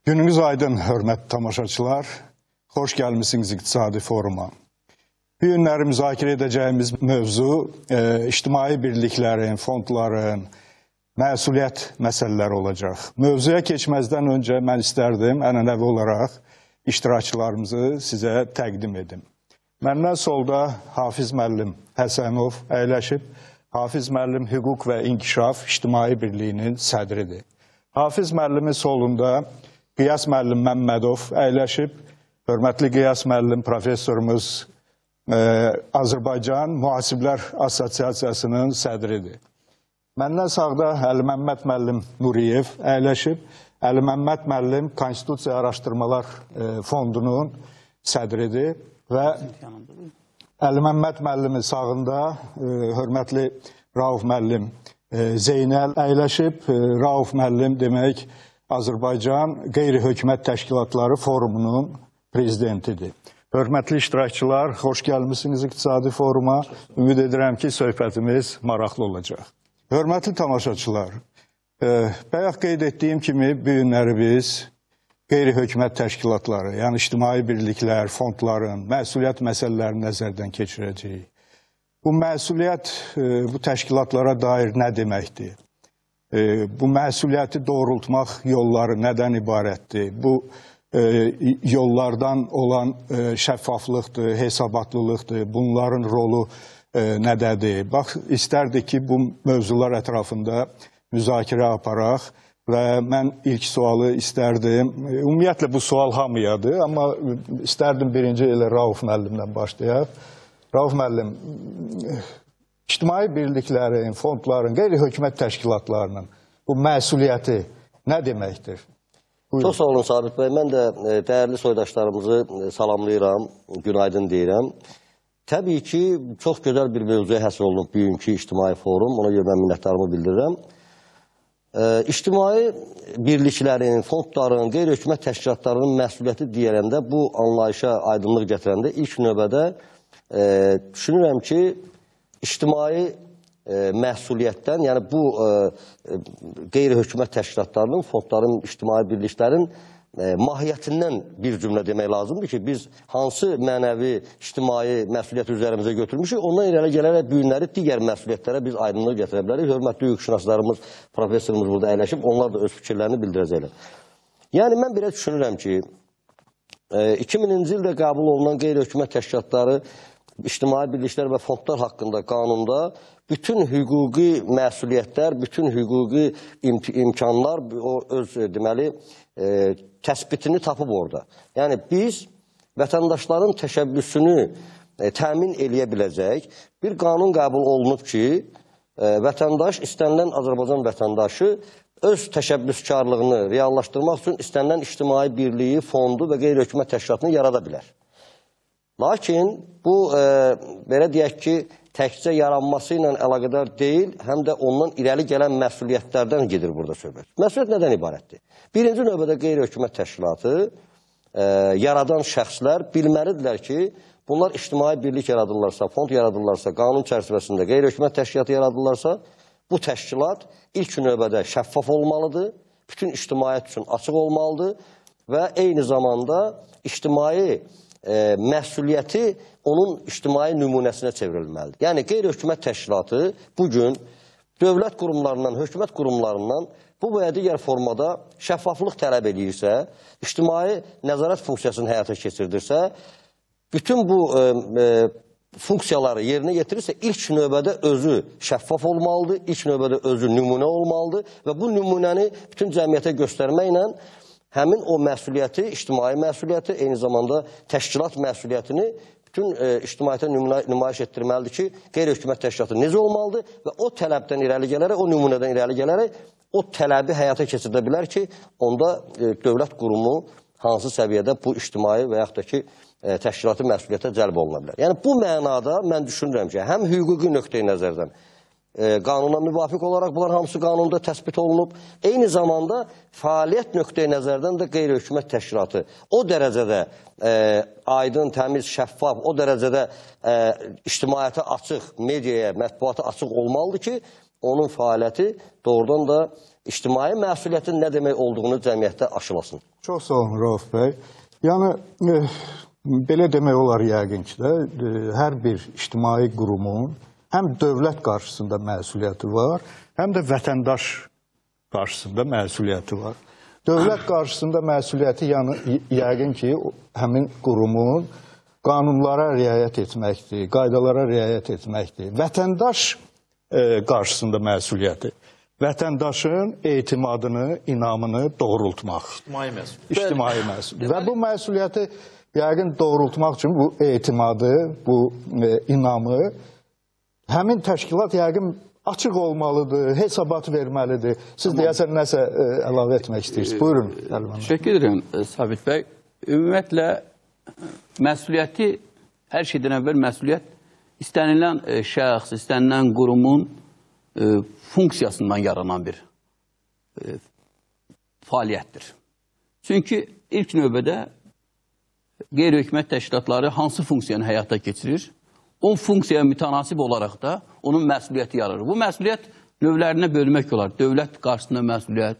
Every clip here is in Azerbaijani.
Gününüz aydın, hörmətli tamaşaçılar. Xoş gəlmisiniz İqtisadi Foruma. Bu günləri müzakirə edəcəyimiz mövzu ictimai birliklərin, fondların, məsuliyyət məsələləri olacaq. Mövzuya keçməzdən öncə mən istərdim ənənəvi olaraq iştirakçılarımızı sizə təqdim edim. Məndən solda Hafiz müəllim Həsənov əyləşib. Hafiz müəllim Hüquq və İnkişaf İctimai Birliyinin sədridir. Hafiz müəllimin solunda Qiyas müəllim Məmmədov əyləşib. Hörmətli Qiyas müəllim professorumuz Azərbaycan Mühasiblər Assosiasiyasının sədridir. Məndən sağda Əli Məmməd müəllim Nuriyev əyləşib. Əli Məmməd müəllim Konstitusiya Araşdırmalar Fondunun sədridir və Əli Məmməd müəllimin sağında hörmətli Rauf müəllim Zeynəl əyləşib. Rauf müəllim demək Azərbaycan Qeyri-Hökumət Təşkilatları Forumunun prezidentidir. Hörmətli iştirakçılar, xoş gəlmisiniz İqtisadi Foruma. Ümid edirəm ki, söhbətimiz maraqlı olacaq. Hörmətli tamaşaçılar, bayaq qeyd etdiyim kimi bu günləri biz qeyri-hökumət təşkilatları, yəni ictimai birliklər, fondların, məsuliyyət məsələlərini nəzərdən keçirəcəyik. Bu məsuliyyət bu təşkilatlara dair nə deməkdir? Bu məsuliyyəti doğrultmaq yolları nədən ibarətdir? Bu yollardan olan şəffaflıqdır, hesabatlılıqdır, bunların rolu nədədir? Bax, istərdik ki, bu mövzular ətrafında müzakirə aparaq və mən ilk sualı istərdim. Ümumiyyətlə, bu sual hamıyadır, amma istərdim birinci elə Rauf müəllimdən başlayaq. Rauf müəllim, ictimai birliklərin, fondların, qeyri-hökumət təşkilatlarının bu məsuliyyəti nə deməkdir? Buyurun. Çox sağ olun Sabit bəy. Mən də dəyərli soydaşlarımızı salamlayıram, günaydın deyirəm. Təbii ki, çox gözəl bir mövzuya həsr olunub bugünkü ictimai forum. Ona görə mən minnətdarımı bildirirəm. İctimai birliklərin, fondların, qeyri-hökumət təşkilatlarının məsuliyyəti deyərəndə, bu anlayışa aydınlıq gətirəndə ilk növbədə düşünürəm ki, ictimai məsuliyyətdən, yəni bu qeyri-hökumət təşkilatlarının, fondların, ictimai birliklərin mahiyyətindən bir cümlə demək lazımdır ki, biz hansı mənəvi, ictimai məsuliyyət üzərimizə götürmüşük, ondan irəli gələrək bu günləri digər məsuliyyətlərə biz aydınlıq gətirə bilərik. Hörmətli hüquqşünaslarımız, professorumuz burada əyləşib, onlar da öz fikirlərini bildirəcəklər. Yəni, mən belə düşünürəm ki, 2000-ci ildə qəbul olunan qeyri-hökumət təşkilatları, ictimai birliklər və fondlar haqqında qanunda bütün hüquqi məsuliyyətlər, bütün hüquqi imkanlar öz deməli təsbitini tapıb orada. Yəni biz vətəndaşların təşəbbüsünü təmin eləyə biləcək bir qanun qəbul olunub ki, vətəndaş, istənilən Azərbaycan vətəndaşı öz təşəbbüskarlığını reallaşdırmaq üçün istənilən ictimai birliyi, fondu və qeyri-hökumət təşkilatını yarada bilər. Lakin bu, belə deyək ki, təkcə yaranması ilə əlaqədar deyil, həm də ondan irəli gələn məsuliyyətlərdən gedir burada söhbət. Məsuliyyət nədən ibarətdir? Birinci növbədə qeyri-hökumət təşkilatı, yaradan şəxslər bilməlidirlər ki, bunlar ictimai birlik yaradırlarsa, fond yaradırlarsa, qanun çərçivəsində qeyri-hökumət təşkilatı yaradırlarsa, bu təşkilat ilk növbədə şəffaf olmalıdır, bütün ictimaiyyət üçün açıq olmalıdır və eyni zamanda ictimai məsuliyyəti onun ictimai nümunəsinə çevrilməlidir. Yəni, qeyri-hökumət təşkilatı bugün dövlət qurumlarından, hökumət qurumlarından bu və ya digər formada şəffaflıq tələb edirsə, ictimai nəzarət funksiyasını həyata keçirdirsə, bütün bu funksiyaları yerinə yetirirsə, ilk növbədə özü şəffaf olmalıdır, ilk növbədə özü nümunə olmalıdır və bu nümunəni bütün cəmiyyətə göstərməklə həmin o məsuliyyəti, ictimai məsuliyyəti, eyni zamanda təşkilat məsuliyyətini bütün ictimaiyyətə nümayiş etdirməlidir ki, qeyri-hökumət təşkilatı necə olmalıdır və o tələbdən irəli gələrək, o nümunədən irəli gələrək, o tələbi həyata keçirdə bilər ki, onda dövlət qurumu hansı səviyyədə bu ictimai və yaxud da ki, təşkilati məsuliyyətə cəlb oluna bilər. Yəni, bu mənada mən düşünürəm ki, həm hüquqi nöqteyi nəzərdən, qanuna müvafiq olaraq bunlar hamısı qanunda təsbit olunub. Eyni zamanda fəaliyyət nöqteyi nəzərdən də qeyri-hökumət təşkilatı o dərəcədə aydın, təmiz, şəffaf, o dərəcədə ictimaiyyətə açıq, mediaya, mətbuata açıq olmalıdır ki, onun fəaliyyəti doğrudan da ictimai məsuliyyətin nə demək olduğunu cəmiyyətdə aşılasın. Çox sağ olun, Rauf bəy. Yəni, belə demək olar yəqin ki də, hər bir ictimai qurumun həm dövlət qarşısında məsuliyyəti var, həm də vətəndaş qarşısında məsuliyyəti var. Dövlət qarşısında məsuliyyəti yəqin ki, həmin qurumun qanunlara riayət etməkdir, qaydalara riayət etməkdir. Vətəndaş qarşısında məsuliyyəti, vətəndaşın etimadını, inamını doğrultmaq. İctimai məsuliyyəti. Və bu məsuliyyəti yəqin doğrultmaq üçün bu etimadı, bu inamı həmin təşkilat yəqin açıq olmalıdır, hesabat verməlidir. Siz deyəsən nəsə əlavə etmək istəyirsiniz. Buyurun. Təşəkkür edirəm, Sabit bəy. Ümumiyyətlə, məsuliyyəti, hər şeydən əvvəl məsuliyyət istənilən şəxs, istənilən qurumun funksiyasından yaranan bir fəaliyyətdir. Çünki ilk növbədə qeyri-hökumət təşkilatları hansı funksiyanı həyata keçirir? O funksiyaya mütənasib olaraq da onun məsuliyyəti yaranır. Bu məsuliyyət növlərinə bölmək olar. Dövlət qarşısında məsuliyyət,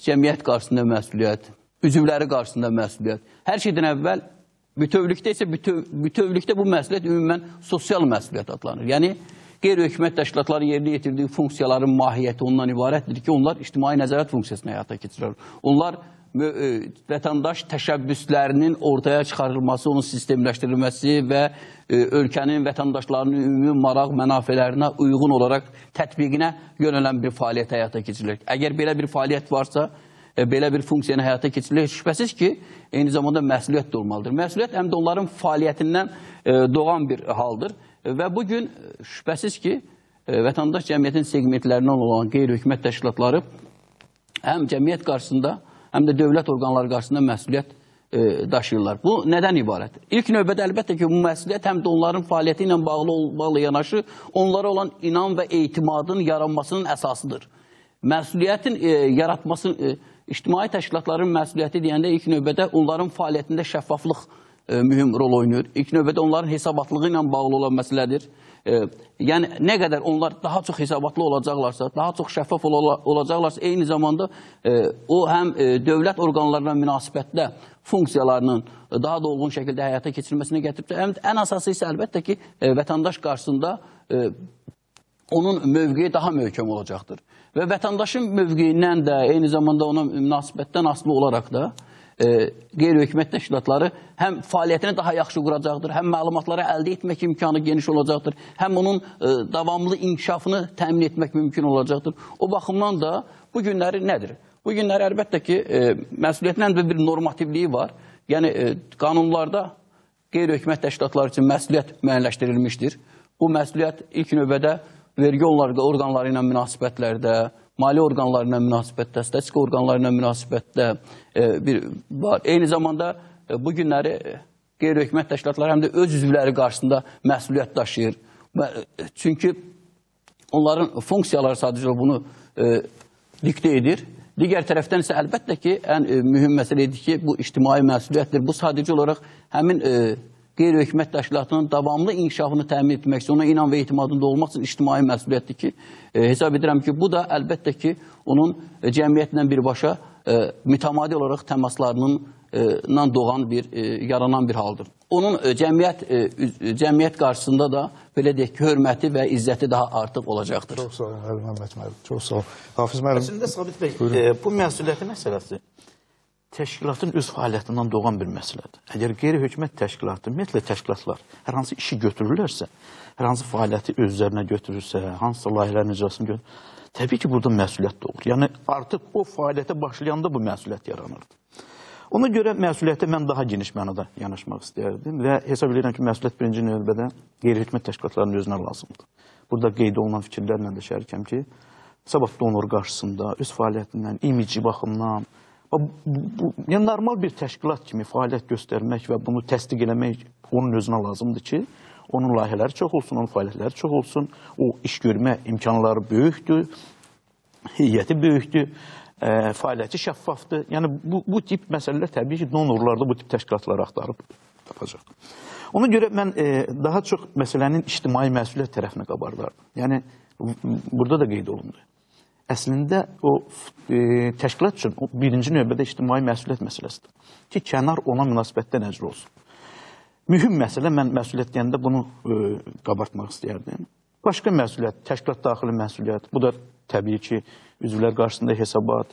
cəmiyyət qarşısında məsuliyyət, üzvləri qarşısında məsuliyyət. Hər şeydən əvvəl bütövlükdə isə bütövlükdə bu məsuliyyət ümumən sosial məsuliyyət adlanır. Yəni, qeyri-hökumət təşkilatları yerinə yetirdiyi funksiyaların mahiyyəti ondan ibarətdir ki, onlar ictimai nəzarət funksiyasını həyata keçirir. Onlar vətəndaş təşəbbüslərinin ortaya çıxarılması, onun sistemləşdirilməsi və ölkənin, vətəndaşlarının ümumi maraq mənafələrinə uyğun olaraq tətbiqinə yönələn bir fəaliyyət həyata keçirilir. Əgər belə bir fəaliyyət varsa, belə bir funksiyanı həyata keçirilir, şübhəsiz ki, eyni zamanda məsuliyyət də olmalıdır. Məsuliyyət həm də onların fəaliyyətindən doğan bir haldır və bugün şübhəsiz ki, vətəndaş cəmiyyətin segmentlərindən olan qeyri-hökumət təşkilatları həm cəmiyyət qarşısında, həm də dövlət orqanları qarşısında məsuliyyət daşıyırlar. Bu nədən ibarət? İlk növbədə əlbəttə ki, bu məsuliyyət həm də onların fəaliyyəti ilə bağlı yanaşı, onlara olan inam və etimadın yaranmasının əsasıdır. Məsuliyyətin yaratması, ictimai təşkilatların məsuliyyəti deyəndə ilk növbədə onların fəaliyyətində şəffaflıq mühüm rol oynayır. İlk növbədə onların hesabatlığı ilə bağlı olan məsələdir. Yəni, nə qədər onlar daha çox hesabatlı olacaqlarsa, daha çox şəffaf olacaqlarsa, eyni zamanda o həm dövlət orqanlarına münasibətdə funksiyalarının daha da olğun şəkildə həyata keçirilməsinə gətirib, həm ən əsası isə əlbəttə ki, vətəndaş qarşısında onun mövqeyi daha möhkəm olacaqdır. Və vətəndaşın mövqeyindən də, eyni zamanda ona münasibətdən asılı olaraq da qeyri-hökumət təşkilatları həm fəaliyyətini daha yaxşı quracaqdır, həm məlumatları əldə etmək imkanı geniş olacaqdır, həm onun davamlı inkişafını təmin etmək mümkün olacaqdır. O baxımdan da bu günləri nədir? Bu günləri əlbəttə ki, məsuliyyətin bir normativliyi var. Yəni, qanunlarda qeyri-hökumət təşkilatları üçün məsuliyyət müəyyənləşdirilmişdir. Bu məsuliyyət ilk növbədə vergi orqanları ilə münasibətlərdə, maliyyə orqanları ilə münasibətdə, statistika orqanları ilə münasibətdə var. Eyni zamanda bu günləri qeyri-hökumət təşkilatları həm də öz üzvləri qarşısında məsuliyyət daşıyır. Çünki onların funksiyaları sadəcə bunu diktə edir. Digər tərəfdən isə əlbəttə ki, ən mühüm məsələdir ki, bu ictimai məsuliyyətdir. Bu sadəcə olaraq həmin qeyri-hökumət təşkilatının davamlı inkişafını təmin etmək üçün, ona inam və etimadında olmaq üçün ictimai məsuliyyətdir ki, hesab edirəm ki, bu da əlbəttə ki, onun cəmiyyətlə birbaşa mütəmadi olaraq təmaslarından doğan yaranan bir haldır. Onun cəmiyyət qarşısında da, belə deyək ki, hörməti və izzəti daha artıq olacaqdır. Çox sağ olun, Əli Məmməd müəllim. Çox sağ olun. Hafiz müəllim. Əslində, Sabit bəy, bu məsuliyyətin məsələsi təşkilatın öz fəaliyyətindən doğan bir məsələdir. Əgər qeyri-hökumət təşkilatı, ümumiyyətlə təşkilatlar hər hansı işi götürürlərsə, hər hansı fəaliyyəti öz üzərinə götürürsə, hansısa layihələrin icrasını götürürsə, təbii ki, burada məsuliyyət doğur. Yəni, artıq o fəaliyyətə başlayanda bu məsuliyyət yaranırdı. Ona görə məsuliyyətə mən daha geniş mənada yanaşmaq istəyərdim və hesab edirəm ki, məsuliyyət birinci növbədə qeyri-hökumət təşkilatlarının özünə lazımdır. Burada qeyd olunan fikirlərlə də şərikəm ki, sabah donor qarşısında, öz fəaliyyətindən, imici baxımdan, yəni normal bir təşkilat kimi fəaliyyət göstərmək və bunu təsdiq eləmək onun özünə lazımdır ki, onun layihələri çox olsun, onun fəaliyyətləri çox olsun, o iş görmə imkanları böyükdür, heyəti böyükdür, fəaliyyəti şəffafdır. Yəni, bu tip məsələlər təbii ki, donorlarda bu tip təşkilatları axtarıb tapacaq. Ona görə mən daha çox məsələnin ictimai məsuliyyət tərəfinə qabardardım. Yəni, burada da qeyd olundu. Əslində o təşkilat üçün birinci növbədə ictimai məsuliyyət məsələsidir. Ki, kənar ona münasibətdə necə olsun. Mühüm məsələ, mən məsuliyyət deyəndə bunu qabartmaq istəyərdim. Başqa məsuliyyət, təşkilat daxili məsuliyyət, bu da təbii ki, üzvlər qarşısında hesabat,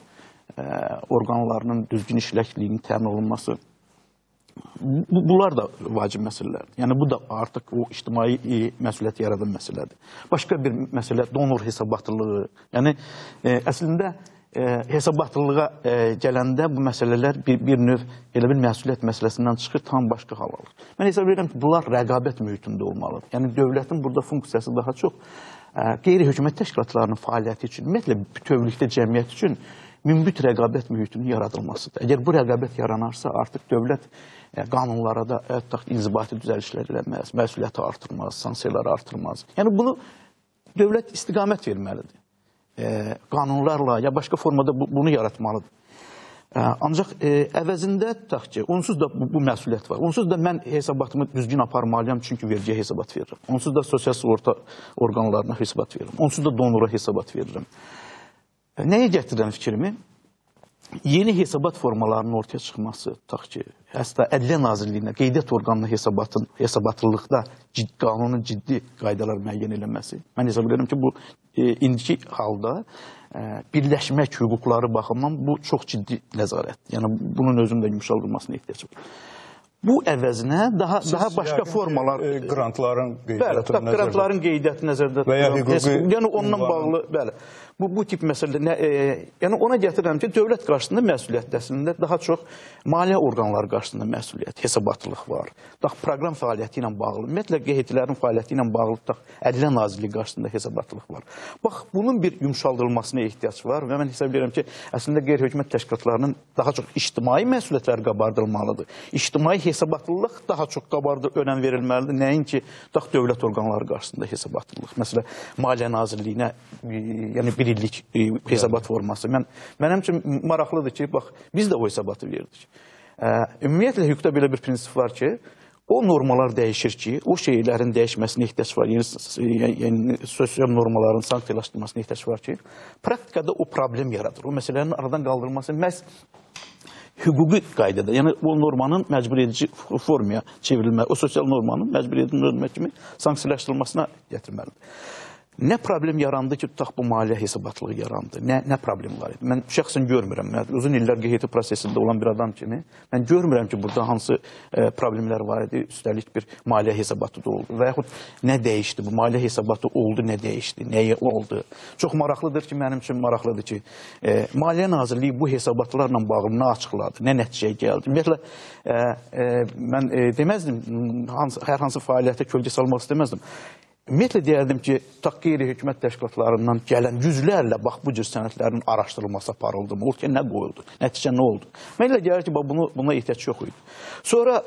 orqanlarının düzgün işləkliyinin təmin olunması. Bunlar da vacib məsələlərdir. Yəni, bu da artıq o ictimai məsuliyyət yaradan məsələdir. Başqa bir məsələ donor hesabatlılığı. Yəni, əslində, hesabatlılığa gələndə bu məsələlər bir növ elə bir məsuliyyət məsələsindən çıxır, tam başqa hal alır. Mən hesab edirəm ki, bunlar rəqabət mühitində olmalıdır. Yəni, dövlətin burada funksiyası daha çox qeyri-hökumət təşkilatlarının fəaliyyəti üçün, ümumiyyətlə, bütövlükdə cəmiyyət üçün münbit rəqabət mühitinin yaradılmasıdır. Əgər bu rəqabət yaranarsa, artıq dövlət qanunlara da inzibati düzəlişlər eləməz, məsuliyyəti artırmaz, sanksiyaları artırmaz. Yəni, bunu dövlət istiqamət verməlidir. Qanunlarla ya başqa formada bunu yaratmalıdır. Ancaq əvəzində tutaq ki, onsuz da bu məsuliyyət var. Onsuz da mən hesabatımı düzgün aparmalıyam, çünki vergiyə hesabat verirəm. Onsuz da sosial sığorta orqanlarına hesabat verirəm. Onsuz da donora hesabat verirəm. Nəyə gətirirəm fikrimi? Yeni hesabat formalarının ortaya çıxması, tutaq ki, hətta Ədliyyə Nazirliyinə, qeydiyyat orqanına hesabatlılıqda qanunun ciddi qaydalar müəyyən eləməsi. Mən hesab edirəm ki, bu indiki halda birləşmək hüquqları baxımından bu çox ciddi nəzarətdir. Yəni, bunun özünün də yumuşaldılmasına ehtiyac var. Bu əvəzinə daha başqa formalar... Qrantların qeydiyyatını nəzərdə... Qrantların qeydiyyatını nəzərdə... Və ya hüquqi... Yəni, onunla bağlı, bəli. Bu tip məsələ, yəni ona gətirirəm ki, dövlət qarşısında məsuliyyət əslində daha çox maliyyə orqanları qarşısında məsuliyyət, hesabatlılıq var. Proqram fəaliyyəti ilə bağlı, ümumiyyətlə QHT-lərin fəaliyyəti ilə bağlı Ədliyyə Nazirliyi qarşısında hesabatlılıq var. Bax, bunun bir yumuşaldılmasına ehtiyac var və mən hesab edirəm ki, əslində qeyri-hökumət təşkilatlarının daha çox ictimai məsuliyyətləri qabardılmalıdır. İctimai hesabatlılıq daha çox önəm verilməlidir. Nəinki, dövlət orqanları qarşısında hesabatlılıq. Məsələn, Maliyyə Nazirliyinə, yəni bir illik hesabat forması. Mənim üçün maraqlıdır ki, bax, biz də o hesabatı verdik. Ümumiyyətlə, hüquqda belə bir prinsip var ki, o normalar dəyişir ki, o şeylərin dəyişməsinə ehtiyac var, yəni sosial normaların sanksiyalaşdırılmasına ehtiyac var ki, praktikada o problem yaradır. O məsələnin aradan qaldırılması məhz hüquqi qaydada, yəni o normanın məcbur edici formaya çevrilmə, o sosial normanın məcbur edici norma kimi sanksiyalaşdırılmasına gətirməlidir. Nə problem yarandı ki, tutaq bu maliyyə hesabatlığı yarandı? Nə problem var idi? Mən şəxsən görmürəm. Uzun illər QHT prosesində olan bir adam kimi, mən görmürəm ki, burada hansı problemlər var idi, üstəlik bir maliyyə hesabatı da oldu. Və yaxud nə dəyişdi? Bu maliyyə hesabatı oldu, nə dəyişdi? Nəyə oldu? Çox maraqlıdır ki, mənim üçün maraqlıdır ki, Maliyyə Nazirliyi bu hesabatlarla bağlı nə açıqladı, nə nəticəyə gəldi? Ümumiyyətlə, mən deməzdim, hər hansı fəaliyyətə kölgə salmaq istəməzdim. Ümumiyyətlə deyərdim ki, qeyri-hökumət təşkilatlarından gələn yüzlərlə bax bu cür sənədlərin araşdırılması aparıldı mı? Ortaya nə qoyuldu? Nəticə nə oldu? Mən elə gəlir ki, buna ehtiyac yox idi. Sonra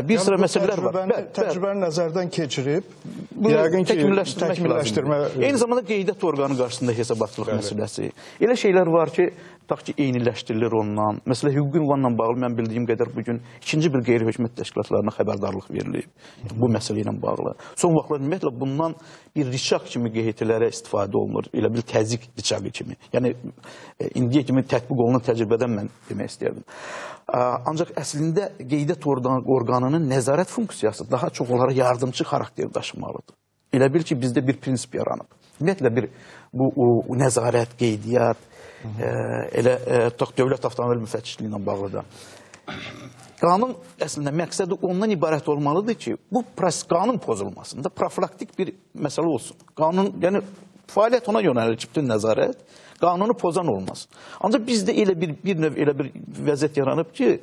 bir sıra məsələlər var. Təcrübəni nəzərdən keçirib, yəqin ki, təkmilləşdirmə. Eyni zamanda qeydiyyat orqanı qarşısında hesabatlılıq məsələsi. Elə şeylər var ki, tutaq ki, eyniləşdirilir ondan. Məsələn, hüquqi ünvanla bağlı mən bildiyim qədər bugün ikinci bir qeyri-hökumət təşkilatlarına xəbərdarlıq verilib bu məsələ ilə bağlı. Son vaxtlar ümumiyyətlə bundan bir rişaq kimi QHT-lərə istifadə olunur, elə bir təzyiq rişaqı kimi. Yəni, indiyə kimi tətbiq olunan təcrübədən mən demək istəyərdim. Ancaq əslində qeydiyyat orqanının nəzarət funksiyası daha çox onlara yardımcı xarakter daşımalıdır. Elə bil ki, bizdə bir prinsip yaranıb. Ümumiyyətlə bu nəzarət, qeydiyyat, elə dövlət avtomobil müfəttişliyi ilə bağlı da. Qanun əslində məqsədi ondan ibarət olmalıdır ki, bu qanun pozulmasında profilaktik bir məsələ olsun. Qanun, yəni fəaliyyət ona yönəlir ki, bütün nəzarət qanunu pozan olmaz. Ancaq bizdə elə bir vəziyyət yaranıb ki,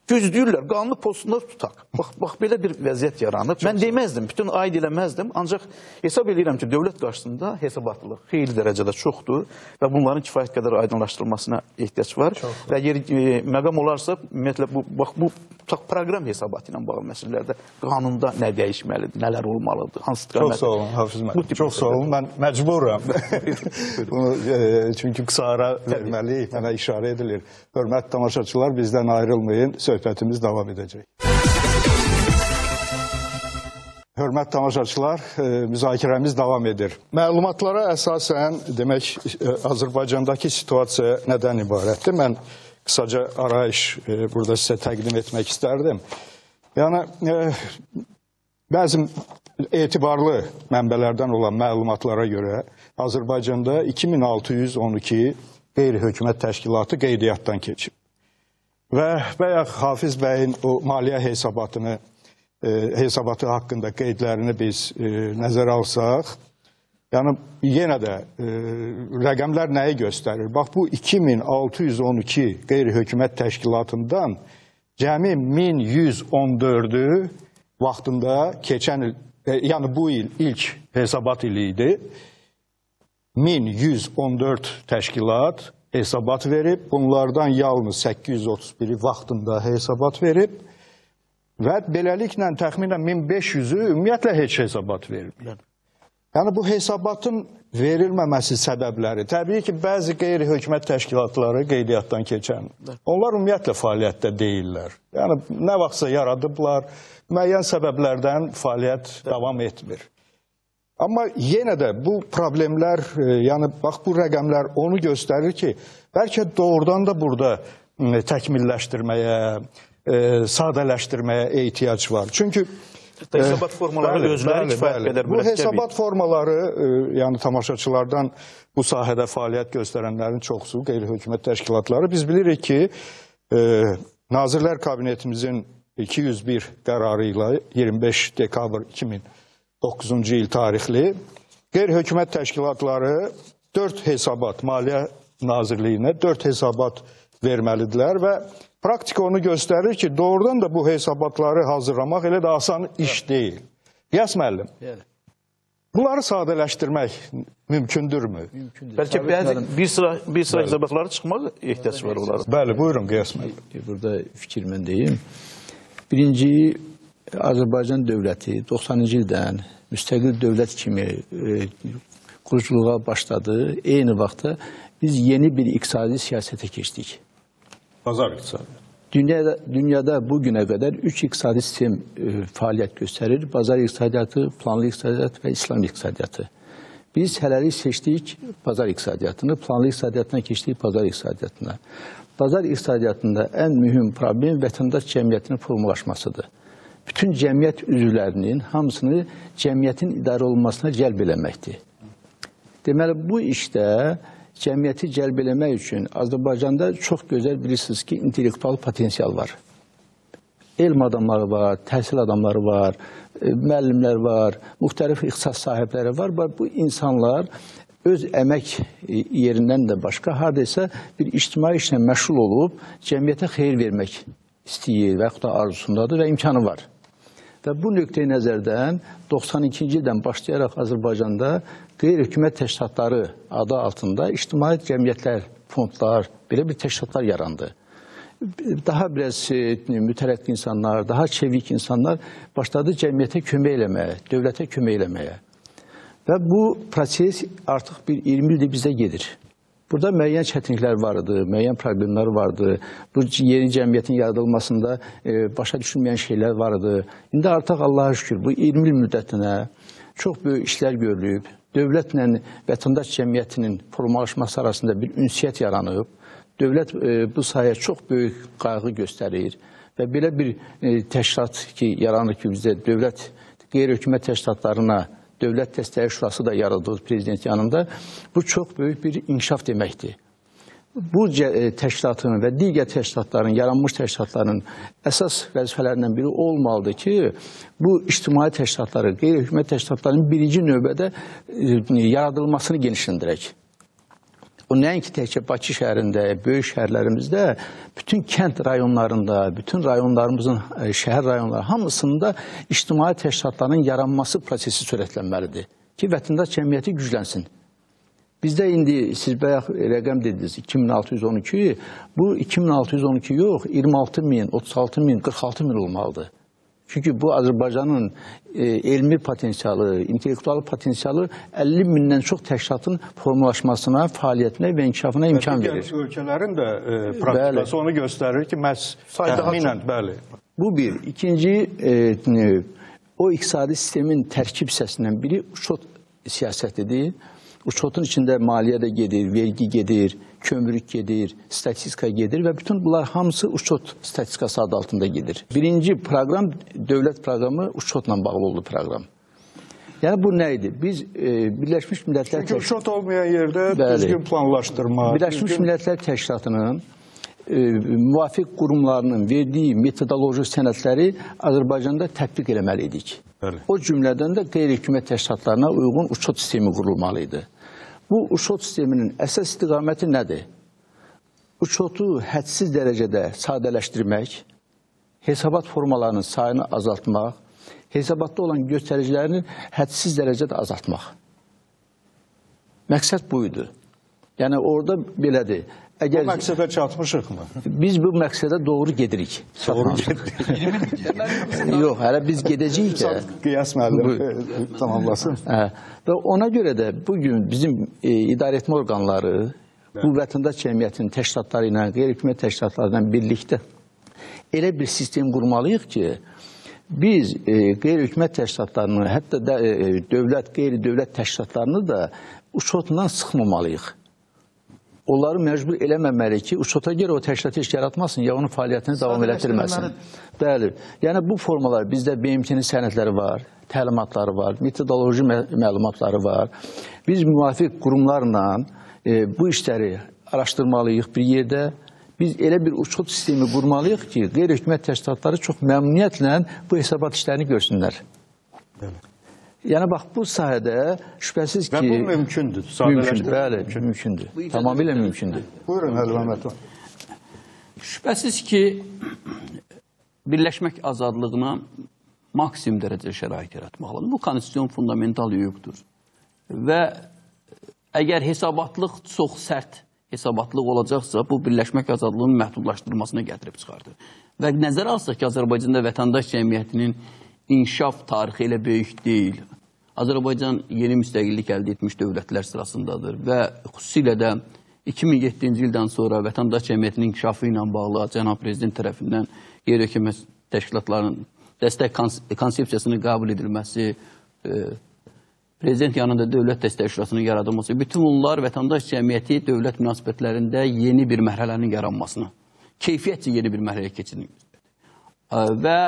gözləyirlər, qanunu pozsunlar tutaq. Bax, belə bir vəziyyət yaranıb. Mən deməzdim, bütün aid eləməzdim, ancaq hesab edirəm ki, dövlət qarşısında hesabatlılıq xeyli dərəcədə çoxdur və bunların kifayət qədər aydınlaşdırılmasına ehtiyac var. Və məqam olarsa, ümumiyyətlə, bu proqram hesabatı ilə bağlı məsələlərdə qanunda nə dəyişməlidir, nələr olmalıdır, hansı istiqamət. Çox sağ olun, Hafiz müəllim. Çox sağ olun, mən məcburam. Çünki qısa ara verməliyik, mənə işarə edilir. Hörmətli tamaşaçılar, bizdən ayrılmayın, söhbətimiz davam edəcək. Hörmətli tamaşaçılar, müzakirəmiz davam edir. Məlumatlara əsasən, demək, Azərbaycandakı situasiya nədən ibarətdir? Mən qısaca arayış burada sizə təqdim etmək istərdim. Yəni, bəzi etibarlı mənbələrdən olan məlumatlara görə Azərbaycanda 2612 qeyri-hökumət təşkilatı qeydiyyatdan keçib. Və bayaq Hafiz bəyin o maliyyə hesabatı haqqında qeydlərini biz nəzərə alsaq, yəni yenə də rəqəmlər nəyi göstərir? Bax, bu 2612 qeyri-hökumət təşkilatından cəmi 1114-ü vaxtında keçən il, yəni bu il ilk hesabat ili idi. 1114 təşkilat hesabat verib, bunlardan yalnız 831-i vaxtında hesabat verib və beləliklə təxminən 1500-ü ümumiyyətlə heç hesabat vermir. Yəni bu hesabatın verilməməsi səbəbləri, təbii ki, bəzi qeyri-hökumət təşkilatları qeydiyyatdan keçən, onlar ümumiyyətlə fəaliyyətdə deyirlər. Yəni nə vaxtsa yaradıblar, müəyyən səbəblərdən fəaliyyət davam etmir. Amma yenə də bu problemlər, yəni bax bu rəqəmlər onu göstərir ki, bəlkə doğrudan da burada təkmilləşdirməyə, sadələşdirməyə ehtiyac var. Çünki hesabat formaları özləri kifayət qədər bu hesabat formaları, yəni tamaşaçılardan bu sahədə fəaliyyət göstərənlərin çoxsu, qeyri-hökumət təşkilatları, biz bilirik ki, Nazirlər Kabinetimizin 201 qərarı ilə 25 dekabr 2009-cu il tarixli qeyri-hökumət təşkilatları 4 hesabat, Maliyyə Nazirliyinə 4 hesabat verməlidirlər və praktika onu göstərir ki, doğrudan da bu hesabatları hazırlamaq elə də asan iş deyil. Qiyas müəllim, bunları sadələşdirmək mümkündürmü? Bəlkə bir sıra hesabatları çıxmaq ehtiyac var onların. Bəli, buyurun Qiyas müəllim. Burada fikir mən deyim. Birinci, Azərbaycan dövləti 90-cı ildən müstəqil dövlət kimi quruculuğa başladı. Eyni vaxtda biz yeni bir iqtisadi siyasətə keçdik. Bazar iqtisadi. Dünyada bugünə qədər 3 iqtisadi sistem fəaliyyət göstərir. Bazar iqtisadiyyatı, planlı iqtisadiyyat və İslam iqtisadiyyatı. Biz hələlik seçdik bazar iqtisadiyyatını, planlı iqtisadiyyatına keçdik bazar iqtisadiyyatına. Bazar iqtisadiyyatında ən mühüm problem vətəndaş cəmiyyətinin formalaşmasıdır. Bütün cəmiyyət üzvlərinin hamısını cəmiyyətin idarə olunmasına cəlb eləməkdir. Deməli, bu işdə cəmiyyəti cəlb eləmək üçün Azərbaycanda çox gözəl bilirsiniz ki, intellektual potensial var. Elm adamları var, təhsil adamları var, müəllimlər var, müxtəlif ixtisas sahibləri var. Bu insanlar öz əmək yerindən də başqa, hardasa bir ictimai işlə məşğul olub, cəmiyyətə xeyir vermək istəyir və yaxud da arzusundadır və imkanı var. Və bu nöqteyi nəzərdən 92-ci ildən başlayaraq Azərbaycanda qeyri-hökumət təşkilatları adı altında ictimai cəmiyyətlər, fondlar, belə bir təşkilatlar yarandı. Daha biraz mütərəqqi insanlar, daha çevik insanlar başladı cəmiyyətə kömək eləməyə, dövlətə kömək eləməyə. Və bu proses artıq bir 20 ildir bizdə gedir. Burada müəyyən çətinliklər vardı, müəyyən problemlər vardı. Bu yeni cəmiyyətin yaradılmasında başa düşülməyən şeylər vardı. İndi artıq Allah'a şükür bu 20 il müddətinə çox böyük işlər görülüb. Dövlətlə vətəndaş cəmiyyətinin formalaşması arasında bir ünsiyyət yaranıb. Dövlət bu sayəyə çox böyük qayğı göstərir və belə bir təşkilat ki, yaranır ki, bizdə dövlət qeyri-hökumət təşkilatlarına Dövlət Dəstəyi Şurası da yaradılır prezident yanında. Bu çox böyük bir inkişaf deməkdir. Bu təşkilatın və digər təşkilatların, yaranmış təşkilatların əsas vəzifələrindən biri olmalıdır ki, bu ictimai təşkilatları, qeyri-hökumət təşkilatlarının birinci növbədə yaradılmasını genişləndirək. O nəinki təkcə Bakı şəhərində, böyük şəhərlərimizdə, bütün kənd rayonlarında, bütün rayonlarımızın şəhər rayonları hamısında ictimai təşkilatların yaranması prosesi sürətlənməlidir ki, vətəndaş cəmiyyəti güclənsin. Bizdə indi, siz bayaq rəqəm dediniz, 2612, bu 2612 yox, 26 min, 36 min, 46 min olmalıdır. Çünki bu Azərbaycanın elmi potensialı, intellektual potensialı 50 mindən çox təşkilatın formalaşmasına, fəaliyyətinə və inkişafına imkan verir. Ölkələrin də praktikası onu göstərir ki, məhz təxminən, bəli. Bu bir. İkinci, o iqtisadi sistemin tərkib hissəsindən biri uçot siyasətidir. Uçotun içində maliyyə də gedir, vergi gedir, kömürlük gedir, statistika gedir və bütün bunlar hamısı uçot statistikası adı altında gedir. Birinci proqram, dövlət proqramı uçotla bağlı oldu proqram. Yəni bu nə idi? Biz Birləşmiş Millətlər... Çünki uçot olmayan yerdə düzgün planlaşdırma... Birləşmiş Millətlər Təşkilatının müvafiq qurumlarının verdiyi metodoloji sənədləri Azərbaycanda tətbiq eləməliydik. Bəli. O cümlədən də qeyri-hökumət təşkilatlarına uyğun uçot sistemi qurulmalıydı. Bu uçot sisteminin əsas istiqaməti nədir? Uçotu hədsiz dərəcədə sadələşdirmək, hesabat formalarının sayını azaltmaq, hesabatda olan göstəricilərini hədsiz dərəcədə azaltmaq. Məqsəd buydu. Yəni orada belədir. Bu məqsədə çatmışıq mı? Biz bu məqsədə doğru gedirik. Doğru gedirik. Yox, hələ biz gedəcəyik də. Qiyas müəllim tamamlasın. Və ona görə də bugün bizim idarəetmə orqanları bu vətəndaş cəmiyyətinin təşkilatları ilə, qeyri-hökumət təşkilatlarından birlikdə elə bir sistem qurmalıyıq ki, biz qeyri-hökumət təşkilatlarını, hətta da dövlət, qeyri-dövlət təşkilatlarını da uçotdan sıxmamalıyıq. Onları məcbur eləməməli ki, uçota görə o təşkilat heç yaratmasın, ya onun fəaliyyətini davam elətdirməsin. Bəli, yəni bu formalar bizdə BMT-nin sənədləri var, təlimatları var, metodoloji məlumatları var. Biz müvafiq qurumlarla bu işləri araşdırmalıyıq bir yerdə. Biz elə bir uçot sistemi qurmalıyıq ki, qeyri-hökumət təşkilatları çox məmnuniyyətlə bu hesabat işlərini görsünlər. Bəli. Yəni, bax, bu sahədə şübhəsiz ki... Və bu mümkündür. Mümkündür, bəli, mümkündür. Tamamilə mümkündür. Buyurun, Əli Məmmədov. Şübhəsiz ki, birləşmək azadlığına maksimum dərəcədə şərait yaratmaq lazım. Bu konstitusiyon fundamental hüquqdur. Və əgər hesabatlıq çox sərt hesabatlıq olacaqsa, bu birləşmək azadlığının məhdudlaşdırılmasına gətirib çıxardır. Və nəzərə alsaq ki, Azərbaycanda vətəndaş cəmiyyətinin İnkişaf tarixi elə böyük deyil. Azərbaycan yeni müstəqillik əldə etmiş dövlətlər sırasındadır və xüsusilə də 2007-ci ildən sonra vətəndaş cəmiyyətinin inkişafı ilə bağlı Cənab Prezident tərəfindən qeyri-hökumət təşkilatlarının dəstək konsepsiyasının qəbul edilməsi, Prezident yanında dövlət dəstək şurasının yaradılması, bütün bunlar vətəndaş cəmiyyəti dövlət münasibətlərində yeni bir mərhələnin yaranmasına, keyfiyyətcə yeni bir mərhələyə keçirilməsidir. Və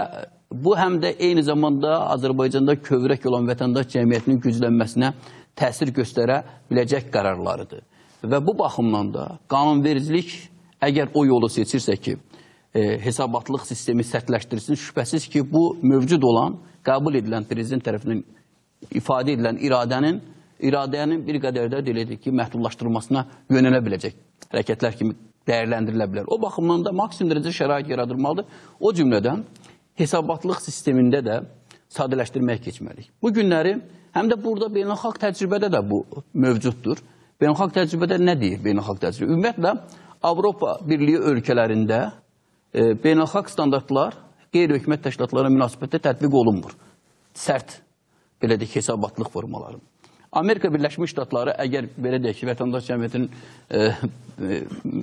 bu həm də eyni zamanda Azərbaycanda kövrək olan vətəndaş cəmiyyətinin güclənməsinə təsir göstərə biləcək qərarlarıdır. Və bu baxımdan da qanunvericilik əgər o yolu seçirsə ki, hesabatlıq sistemi sərtləşdirsin, şübhəsiz ki, bu mövcud olan, qəbul edilən prezident tərəfindən ifadə edilən iradənin bir qədər də deyilir ki, məhdudlaşdırılmasına yönələ biləcək hərəkətlər kimi dəyərləndirilə bilər. O baxımdan da maksimum dərəcə şərait yaradılmalıdır. O cümlədən hesabatlıq sistemində də sadələşdirməyə keçməliyik. Bu günləri həm də burada beynəlxalq təcrübədə də bu mövcuddur. Beynəlxalq təcrübədə nə deyir beynəlxalq təcrübə? Ümumiyyətlə, Avropa Birliyi ölkələrində beynəlxalq standartlar qeyri-hökumət təşkilatlarına münasibətdə tətbiq olunmur. Sərt, belə deyək, hesabatlıq formaları. Amerika Birləşmiş Ştatları əgər belə deyək ki, vətəndaş cəmiyyətinin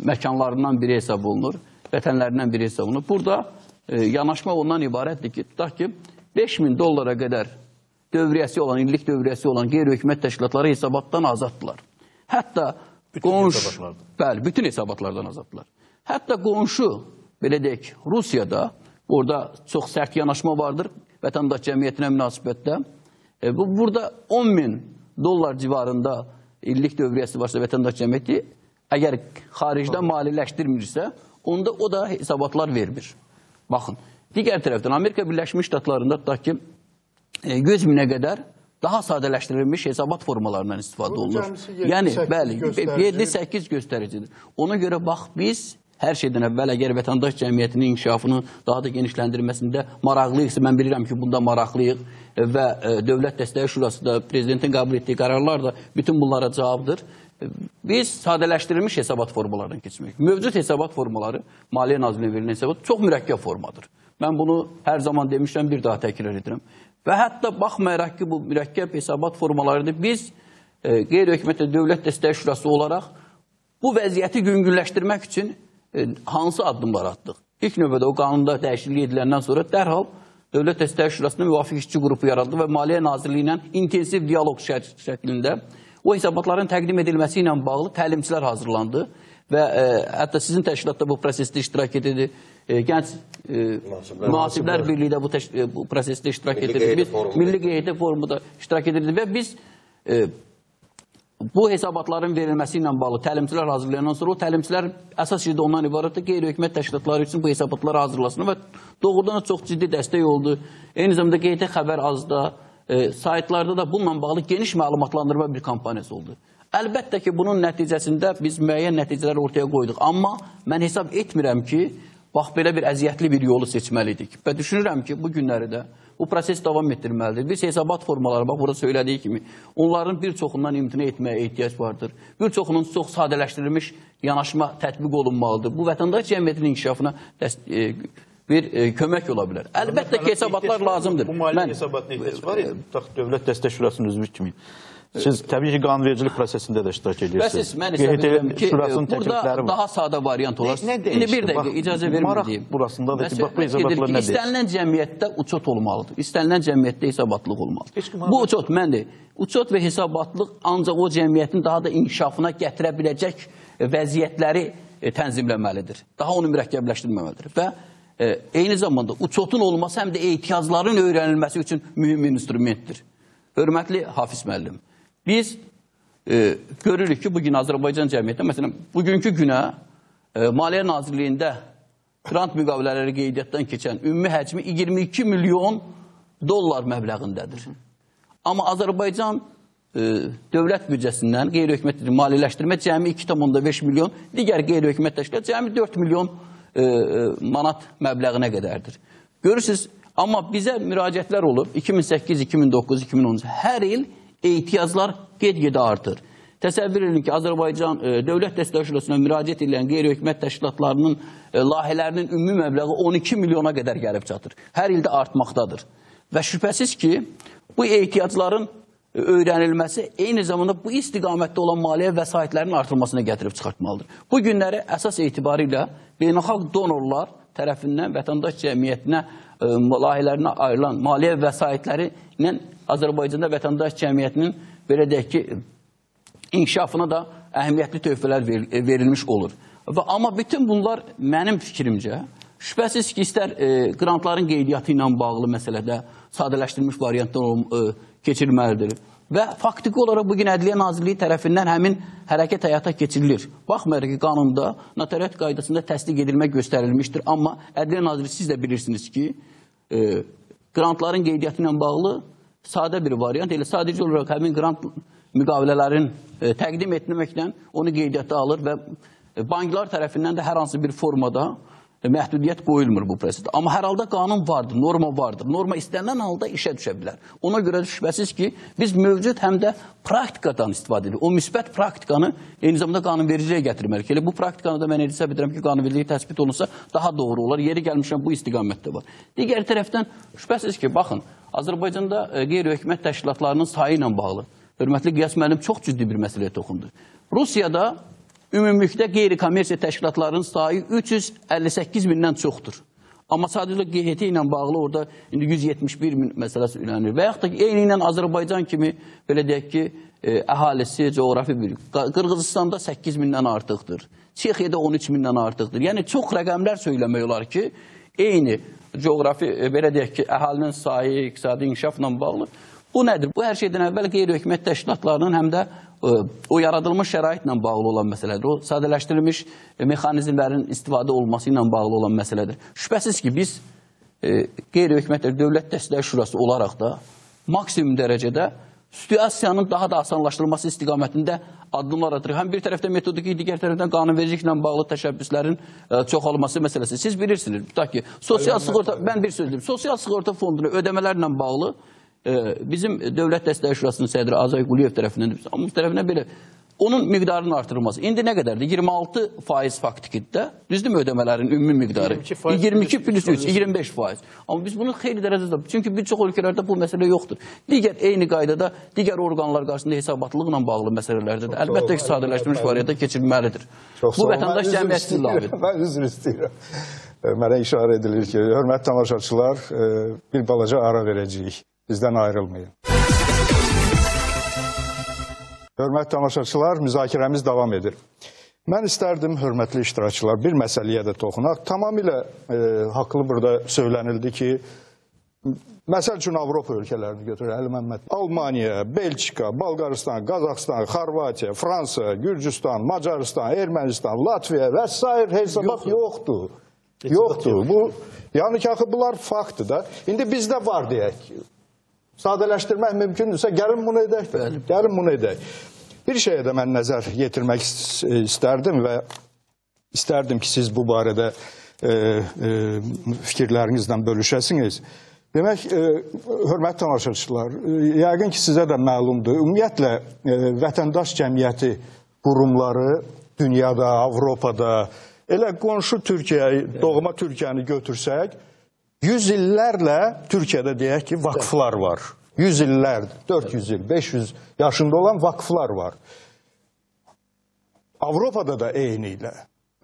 məkanlarından biri hesab olunur, vətənlərindən biri hesab olunur. Burada yanaşma ondan ibarətdir ki, tutaq ki, $5.000 qədər dövriyyəsi olan, illik dövriyyəsi olan qeyri-hökumət təşkilatları hesabatdan azaddılar. Hətta qonşu, bəli, bütün hesabatlardan azaddılar. Hətta qonşu, belə deyək, Rusiyada, orada çox sərt yanaşma vardır vətəndaş cəmiyyətinə münasibətdə. Burada $10.000 civarında illik dövriyyəsi varsa vətəndaş cəmiyyəti, əgər xaricdən maliləşdirmirsə, onda o da hesabatlar vermir. Baxın, digər tərəfdən Amerika Birləşmiş Ştatlarında tutaq ki, 100.000-ə qədər daha sadələşdirilmiş hesabat formalarından istifadə olunur. Yəni, bəli, 7-8 göstəricidir. Ona görə bax, biz hər şeydən əvvəl əgər vətəndaş cəmiyyətinin inkişafını daha da genişləndirməsində maraqlıyıqsa, mən bilirəm ki, bunda maraqlıyıq və Dövlət Dəstəyi Şurası da, Prezidentin qəbul etdiyi qərarlar da bütün bunlara cavabdır. Biz sadələşdirilmiş hesabat formalarından keçmək. Mövcud hesabat formaları, Maliyyə Nazirliyinə verilən hesabat çox mürəkkəb formadır. Mən bunu hər zaman demişəm, bir daha təkrar edirəm. Və hətta baxmayaraq ki, bu mürəkkəb hesabat formalarıdır, biz qeyri-hökumətli Dövlət Dəstəyi Şurası olaraq bu vəziyyəti yüngülləşdirmək üçün hansı addımlar atdıq? İlk növbədə o qanunda dəyişiklik ediləndən sonra dərhal Dövlət Dəstək Şurasının müvafiq işçi qrupu yaradıldı və Maliyyə Nazirliyi ilə intensiv dialoq şəklində o hesabatların təqdim edilməsi ilə bağlı təlimçilər hazırlandı və hətta sizin təşkilatda bu prosesdə iştirak edirdi. Gənc Mühasiblər Birliyi də bu prosesdə iştirak edirdi. Biz Milli Qeydiyyat Forumunda iştirak edirdi və biz bu hesabatların verilməsi ilə bağlı təlimçilər hazırlayandan sonra o təlimçilər əsas şəkildə ondan ibarətdir. Qeyri-hökumət təşkilatları üçün bu hesabatları hazırlasın və doğrudan çox ciddi dəstək oldu. Eyni zamanda QT Xəbər azda, saytlarda da bununla bağlı geniş məlumatlandırma bir kampaniyası oldu. Əlbəttə ki, bunun nəticəsində biz müəyyən nəticələr ortaya qoyduq. Amma mən hesab etmirəm ki, bax belə bir əziyyətli bir yolu seçməliydik. Və düşünürəm ki, bu günləri də bu proses davam etdirməlidir. Biz hesabat formaları, bax burada söylədiyi kimi, onların bir çoxundan imtina etməyə ehtiyac vardır. Bir çoxunun çox sadələşdirilmiş yanaşma tətbiq olunmalıdır. Bu vətəndaş cəmiyyətinin inkişafına bir kömək ola bilər. Əlbəttə ki, hesabatlar lazımdır. Bu maliyyə hesabatına ehtiyac var ya, Dövlət Dəstək Şurasının üzvü kimi. Siz təbii ki, qanunvericilik prosesində də iştirak edirsiniz. Mən hesab edirəm ki, burada daha sadə variant olar. İndi bir dəqiqə icazə vermədiyim. Burasındadır ki, bax bu hesabatlar nə deyir? İstənilən cəmiyyətdə uçot olmalıdır. İstənilən cəmiyyətdə hesabatlıq olmalıdır. Bu uçot, məndir. Uçot və hesabatlıq ancaq o cəmiyyətin daha da inkişafına gətirə biləcək vəziyyətləri tənzimləməlidir. Daha onu mürəkkəbləşdirməməlidir. Və eyni zamanda uçotun olması həm də ehtiyacların öyrənilməsi üçün mühüm instrumentdir. Hörmətli Hafiz müəllim, biz görürük ki, bugün Azərbaycan cəmiyyətində, məsələn, bugünkü günə Maliyyə Nazirliyində grant müqavilələri qeydiyyatdan keçən ümumi həcmi 22 milyon dollar məbləğindədir. Amma Azərbaycan dövlət büdcəsindən qeyri-hökumət maliyyələşdirmə cəmi 2,5 milyon, digər qeyri-hökumət təşkilat cəmi 4 milyon manat məbləğinə qədərdir. Görürsünüz, amma bizə müraciətlər olub 2008, 2009, 2010 hər il ehtiyaclar get-gedə artır. Təsəvvür edin ki, Azərbaycan Dövlət Dəstək Şurasına müraciət edən qeyri-hökumət təşkilatlarının layihələrinin ümumi məbləği 12 milyona qədər gəlib çatır. Hər ildə artmaqdadır. Və şübhəsiz ki, bu ehtiyacların öyrənilməsi eyni zamanda bu istiqamətdə olan maliyyə vəsaitlərinin artırılmasına gətirib çıxartmalıdır. Bu günləri əsas etibarilə beynəlxalq donorlar tərəfindən vətəndaş cəmiyyətinə layihələrinə ayrılan maliyyə vəsaitləri ilə Azərbaycanda vətəndaş cəmiyyətinin belə deyək ki, inkişafına da əhəmiyyətli töhfələr verilmiş olur. Amma bütün bunlar mənim fikrimcə, şübhəsiz ki, istər qrantların qeydiyyatı ilə bağlı məsələdə sadələşdirilmiş variantlar keçirilməlidir. Və faktiki olaraq bugün Ədliyyə Nazirliyi tərəfindən həmin hərəkət həyata keçirilir. Baxmayaraq ki, qanunda notariat qaydasında təsdiq edilmə göstərilmişdir. Amma Ədliyyə Nazirliyi siz də bilirsiniz ki, qrantların qeydiyyatı ilə bağlı sadə bir variant, elə sadəcə olaraq həmin qrant müqavilələrin təqdim etməklə onu qeydiyyata alır və banklar tərəfindən də hər hansı bir formada məhdudiyyət qoyulmur bu prosesdə. Amma hər halda qanun vardır, norma vardır. Norma istənilən halda işə düşə bilər. Ona görə şübhəsiz ki, biz mövcud həm də praktikadan istifadə edirik. O müsbət praktikanı eyni zamanda qanunvericiliyə gətirməliyik. Elə bu praktikanı da mən hesab edirəm ki, qanunvericilik təsbit olunsa daha doğru olar. Yeri gəlmişəm bu istiqamətdə var. Digər tərəfdən şübhəsiz ki, baxın, Azərbaycanda qeyri-hökumət təşkilatlarının sayı ilə bağlı hörmətli Qiyas müəllim çox ciddi bir məsələyə toxundu. Rusiyada ümumilikdə qeyri-kommersiya təşkilatlarının sayı 358 mindən çoxdur. Amma sadəcə QHT ilə bağlı orada indi 171 min məsələsi ünlənir. Və yaxud da eyni ilə Azərbaycan kimi belə deyək ki, əhalisi, coğrafi bir. Qırğızistanda 8 mindən artıqdır. Çexiyada 13 mindən artıqdır. Yəni çox rəqəmlər söyləmək olar ki, eyni coğrafi, belə deyək ki, əhalinin sayı, iqtisadi inkişafla bağlı. Bu nədir? Bu hər şeydən əvvəl qeyri-hökumət təşkilatlarının həm də o yaradılmış şəraitlə bağlı olan məsələdir. O sadələşdirilmiş mexanizmlərin istifadə olması ilə bağlı olan məsələdir. Şübhəsiz ki, biz qeyri-hökumət Dövlət Dəstək Şurası olaraq da maksimum dərəcədə situasiyanın daha da asanlaşdırılması istiqamətində addımlar atırıq. Həm bir tərəfdən metodiki, digər tərəfdən qanunvericiliklə bağlı təşəbbüslərin çoxalması məsələsi. Siz bilirsiniz, tutaq ki, sosial sığorta, mən bir söz deyim, sosial sığorta fonduna ödəmələrlə bağlı bizim Dövlət Dəstək Şurasının sədri Azay Quliyev tərəfindən belə onun miqdarının artırılması. İndi nə qədərdir? 26% faktikdə, düzdürmü ödəmələrin ümumi miqdarı? 22 plus 3, 25%. Amma biz bunu xeyli dərəcədə, çünki bir çox ölkələrdə bu məsələ yoxdur. Digər eyni qaydada, digər orqanlar qarşısında hesabatlıqla bağlı məsələlərdə də əlbəttə ki, sadələşdirilmiş variantda keçirilməlidir. Bu vətəndaş cəmiyyəti lazımdır. Mən üzr istəyirəm. Mənə işarə edilir ki, hörmətli tamaşaçılar, bir balaca ara verəcəyik. Bizdən ayrılmayın. Hörmətli tamaşaçılar, müzakirəmiz davam edir. Mən istərdim, hörmətli iştirakçılar, bir məsələyə də toxunaq. Tamamilə haqlı burada söylənildi ki, məsəl üçün Avropa ölkələrini götürək, Əli Məmməd. Almaniya, Belçika, Bolqarıstan, Qazaxstan, Xorvatiya, Fransa, Gürcüstan, Macaristan, Ermənistan, Latviya və s. hesabat yoxdur. Yoxdur. Bu, yəni ki, bunlar faktdır da. İndi bizdə var deyək. Sadələşdirmək mümkündürsə, gəlin bunu edək. Gəlin bunu edək. Bir şeyə də mən nəzər yetirmək istərdim və istərdim ki, siz bu barədə fikirlərinizlə bölüşəsiniz. Demək, hörmətli tamaşaçılar, yəqin ki, sizə də məlumdur. Ümumiyyətlə, vətəndaş cəmiyyəti qurumları dünyada, Avropada, elə qonşu Türkiyəyi, doğma Türkiyəni götürsək, 100 illərlə Türkiyədə deyək ki, vakflar var. 100 illərdir, 400 il, 500 yaşında olan vakflar var. Avropada da eyni ilə.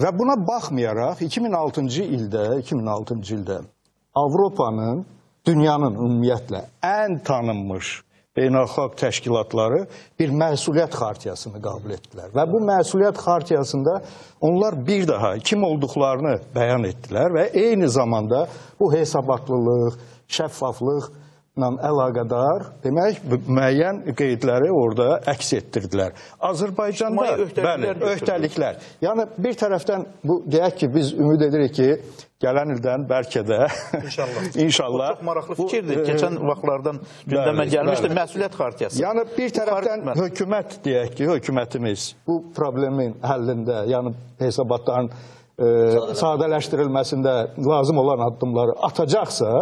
Və buna baxmayaraq 2006-cı ildə Avropanın, dünyanın ümumiyyətlə ən tanınmış beynəlxalq təşkilatları bir məsuliyyət xartiyasını qəbul etdilər. Və bu məsuliyyət xartiyasında onlar bir daha kim olduqlarını bəyan etdilər və eyni zamanda bu hesabatlılıq, şəffaflıqla əlaqədar, demək, müəyyən qeydləri orada əks etdirdilər. Azərbaycanda, bəli, öhdəliklər. Yəni, bir tərəfdən, deyək ki, biz ümid edirik ki, gələn ildən bəlkə də, inşallah. Bu çox maraqlı fikirdir. Keçən vaxtlardan gündəmə gəlmişdir, məsuliyyət xartiyası. Yəni, bir tərəfdən hökumət, deyək ki, hökumətimiz bu problemin həllində, yəni hesabatların sadələşdirilməsində lazım olan addımları atacaqsa,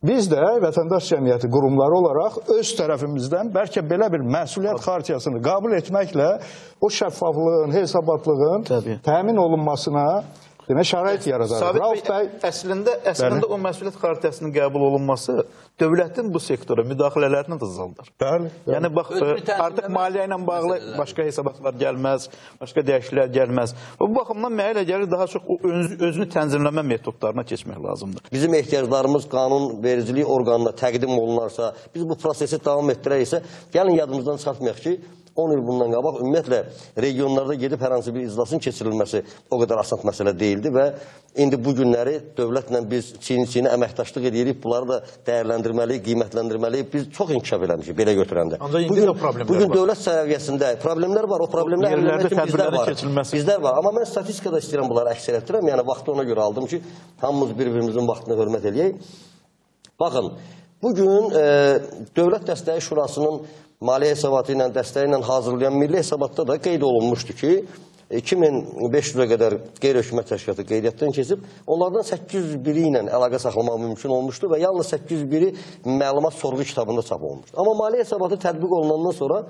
biz də vətəndaş cəmiyyəti qurumları olaraq öz tərəfimizdən bəlkə belə bir məsuliyyət xartiyasını qəbul etməklə o şəffaflığın, hesabatlığın təmin olunmasına şərait yaradarıq. Sabit bəy, əslində o məsuliyyət xartiyasının qəbul olunması dövlətin bu sektora müdaxilələrini də azaldır. Bəli. Yəni, bax, artıq maliyyə ilə bağlı başqa hesabatlar gəlməz, başqa dəyişikliklər gəlməz. Bu baxımdan mənə elə gəlir, daha çox özünü tənzimləmə metodlarına keçmək lazımdır. Bizim ehtiyaclarımız qanun vericilik orqanına təqdim olunarsa, biz bu prosesi davam etdirəksə, gəlin yadımızdan çıxartmayaq ki, 10 il bundan qabaq ümumiyyətlə regionlarda gedib hər hansı bir iclasın keçirilməsi o qədər asan məsələ deyildi və indi bu günləri dövlətlə biz çiyin-çiyinə əməkdaşlıq edirik, bunları da dəyərləndirməliyik, qiymətləndirməliyik. Biz çox inkişaf eləmişik, belə götürəndə. Ancaq indi də problemlər var. Bugün dövlət səviyyəsində problemlər var, o problemlər həll etmək üçün bizlər var. Amma mən statistikada istəyirəm bunları əks etdirəm, yəni vaxtı ona görə aldım ki, hamımız bir-birimizin vaxtını hörmət eləyək. Baxın, bugün Dövlət Dəstəyi Şurasının maliyyə hesabatı ilə, dəstəyi ilə hazırlayan milli hesabatda da qeyd olunmuşdu ki, 2500-ə qədər qeyri-hökumət təşkilatı qeydiyyatdan keçib, onlardan 801-i ilə əlaqə saxlamaq mümkün olmuşdu və yalnız 801-i məlumat sorğu kitabında çap olmuşdu. Amma maliyyə hesabatı tətbiq olunandan sonra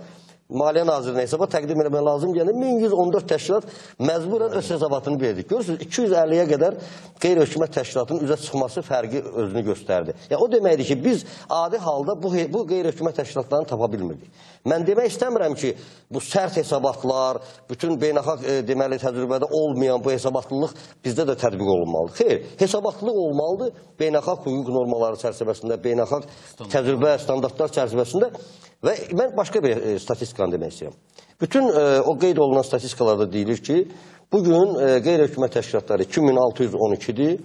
Maliyyə Nazirliyinə hesabat təqdim etmək lazım gəlir. 1114 təşkilat məcburən öz hesabatını verdik. Görürsünüz, 250-yə qədər qeyri-hökumət təşkilatının üzə çıxması fərqi özünü göstərdi. Yəni, o deməkdir ki, biz adi halda bu qeyri-hökumət təşkilatlarını tapa bilmirdik. Mən demək istəmirəm ki, bu sərt hesabatlar, bütün beynəlxalq deməli təcrübədə olmayan bu hesabatlılıq bizdə də tətbiq olunmalıdır. Xeyr, hesabatlılıq olmalıdır beynəlxalq hüquq normaları çərçivəsində, beynəlxalq təcrübə standartlar çərçivəsində. Və mən başqa bir statistikanı demək istəyirəm. Bütün o qeyd olunan statistikalarda deyilir ki, bugün qeyri-hökumət təşkilatları 2612-dir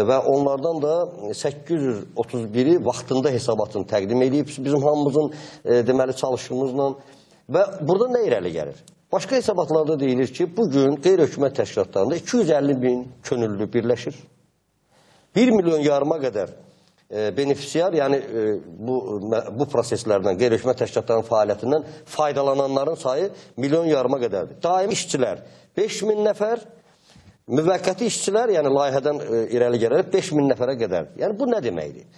və onlardan da 831-i vaxtında hesabatını təqdim edib bizim hamımızın deməli çalışımızla və burada nə irəli gəlir? Başqa hesabatlarda deyilir ki, bugün qeyri-hökumət təşkilatlarında 250 min könüllü birləşir. 1 milyon yarıma qədər benefisiar, yəni bu proseslərdən, qeyri-hökumət təşkilatlarının fəaliyyətindən faydalananların sayı milyon yarıma qədərdir. Daimi işçilər 5000 nəfər, müvəqqəti işçilər, yəni layihədən irəli gələrək 5000 nəfərə qədərdir. Yəni bu nə deməkdir?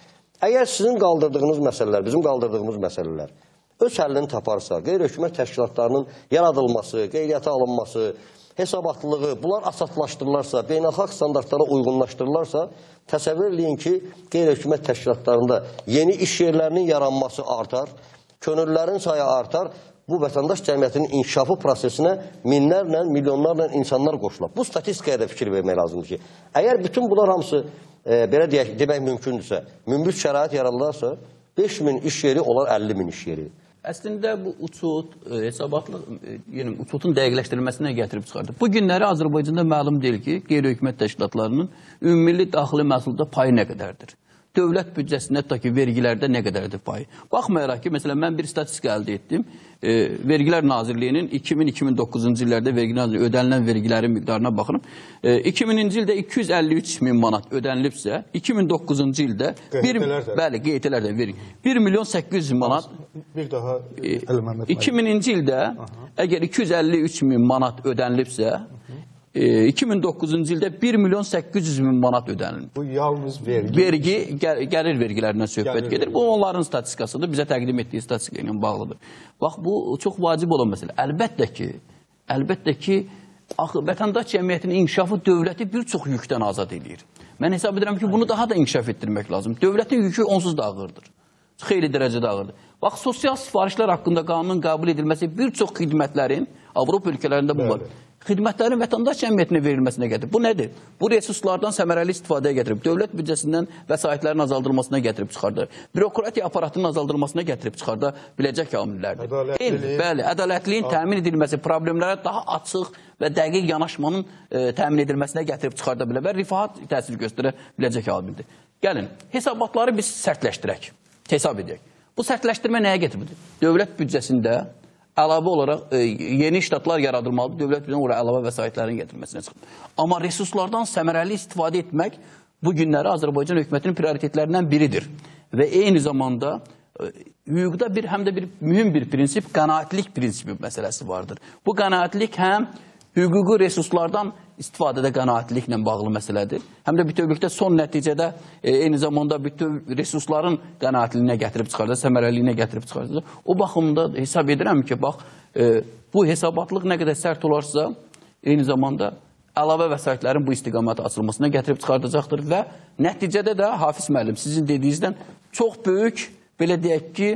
Əgər sizin qaldırdığınız məsələlər, bizim qaldırdığımız məsələlər öz həllini taparsa, qeyri-hökumət təşkilatlarının yaradılması, qeydiyyata alınması, hesabatlılığı, bunlar asatlaşdırılarsa, beynəlxalq standartlara uyğunlaşdırılarsa, təsəvvür eləyin ki, qeyri-hökumət təşkilatlarında yeni iş yerlərinin yaranması artar, könüllülərin sayı artar, bu vətəndaş cəmiyyətinin inkişafı prosesinə minlərlə, milyonlarla insanlar qoşulur. Bu statistikaya da fikir vermək lazımdır ki, əgər bütün bunlar hamısı belə deyək, demək mümkündürsə, münbit şərait yaralarsa, 5.000 iş yeri olar 50.000 iş yeri. Əslində bu uçot, hesabatlıq, yəni uçotun dəqiqləşdirilməsinə gətirib çıxardı. Bu günləri Azərbaycanda məlum deyil ki, qeyri-hökumət təşkilatlarının ümumilli daxili məhsulda payı nə qədərdir? Dövlət büdcəsində hətta ki, vergilərdə nə qədərdir payı? Baxmayaraq ki, məsələn, mən bir statistika əldə etdim. Vergilər Nazirliyinin 2000-2009-cu illərdə ödənilən vergilərin miqdarına baxırım. 2000-ci ildə 253.000 manat ödənilibsə, 2009-cu ildə bəli, qeytələr də verin. 1.800.000 manat. Bir daha 2000-ci ildə əgər 253.000 manat ödənilibsə, 2009-cu ildə 1.800.000 manat ödənilib. Bu yalnız vergi. Gəlir vergilərindən söhbət gedir. Bu onların statistikasıdır, bizə təqdim etdiyi statistika ilə bağlıdır. Bax, bu çox vacib olan məsələ. Əlbəttə ki, vətəndaş cəmiyyətinin inkişafı dövləti bir çox yükdən azad edir. Mən hesab edirəm ki, bunu daha da inkişaf etdirmək lazım. Dövlətin yükü onsuz da ağırdır. Xeyli dərəcədə ağırdır. Bax, sosial sifarişlər haqqında qanunun qəbul edilməsi bir çox xidmətlərin, Avropa ölkələrində bu var. Xidmətlərin vətəndaş cəmiyyətinə verilməsinə gətirib. Bu nədir? Bu resurslardan səmərəli istifadəyə gətirib. Dövlət büdcəsindən vəsaitlərin azaldılmasına gətirib çıxardır. Bürokratiya aparatının azaldılmasına gətirib çıxarda biləcək amillərdir. Bəli, ədalətliyin təmin edilməsi, problemlərə daha açıq və dəqiq yanaşmanın təmin edilməsinə gətirib çıxarda bilər və rifahat təsir göstərə biləcək amildir. Gəlin, hesabatları biz sərtləşdirək, hesab edək. Bu sərtləşdirmə nəyə gətirib? Dövlət büdcəsində əlavə olaraq yeni ştatlar yaradılmalıdır, dövlət büdcəsində oraya əlavə vəsaitlərin gətirməsinə çıxıb. Amma resurslardan səmərəli istifadə etmək bu günləri Azərbaycan hökumətinin prioritetlərindən biridir. Və eyni zamanda hüquqda həm də bir mühüm bir prinsip, qənaətlik prinsipi məsələsi vardır. Bu qənaətlik həm hüquqi resurslardan istifadədə qənaətliklə bağlı məsələdir. Həm də bütövlükdə son nəticədə eyni zamanda bütün resursların qənaətliyinə gətirib çıxardır, səmərəliyinə gətirib çıxardır. O baxımda hesab edirəm ki, bax, bu hesabatlıq nə qədər sərt olarsa, eyni zamanda əlavə vəsaitlərin bu istiqamətə açılmasına gətirib çıxardacaqdır və nəticədə də Hafiz müəllim, sizin dediyinizdən çox böyük, belə deyək ki,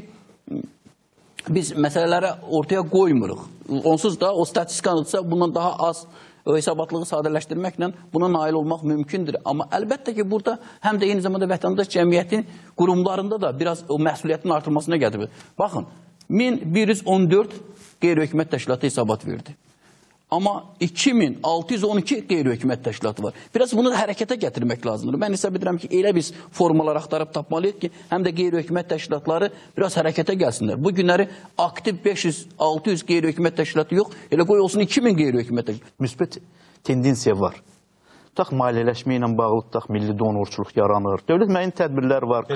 biz məsələləri ortaya qoymuruq. Onsuz da o statistikanıdsa bundan daha az hesabatlığı sadələşdirməklə buna nail olmaq mümkündür. Amma əlbəttə ki, burada həm də eyni zamanda vətəndaş cəmiyyətin qurumlarında da biraz o məsuliyyətin artırılmasına gətirir. Baxın, 1114 qeyri-hökumət təşkilatı hesabat verdi. Amma 2612 qeyri-hökumət təşkilatı var. Biraz bunu da hərəkətə gətirmək lazımdır. Mən hesab edirəm ki, elə biz formalar axtarıb tapmalıyıq ki, həm də qeyri-hökumət təşkilatları biraz hərəkətə gəlsinlər. Bu günləri aktiv 500-600 qeyri-hökumət təşkilatı yox, elə qoy olsun 2000 qeyri-hökumət təşkilatı. Müsbət tendensiya var. Tutaq maliyyələşmə ilə bağlı, tutaq milli donorçuluq yaranır. Dövlət müəyyən tədbirlər var,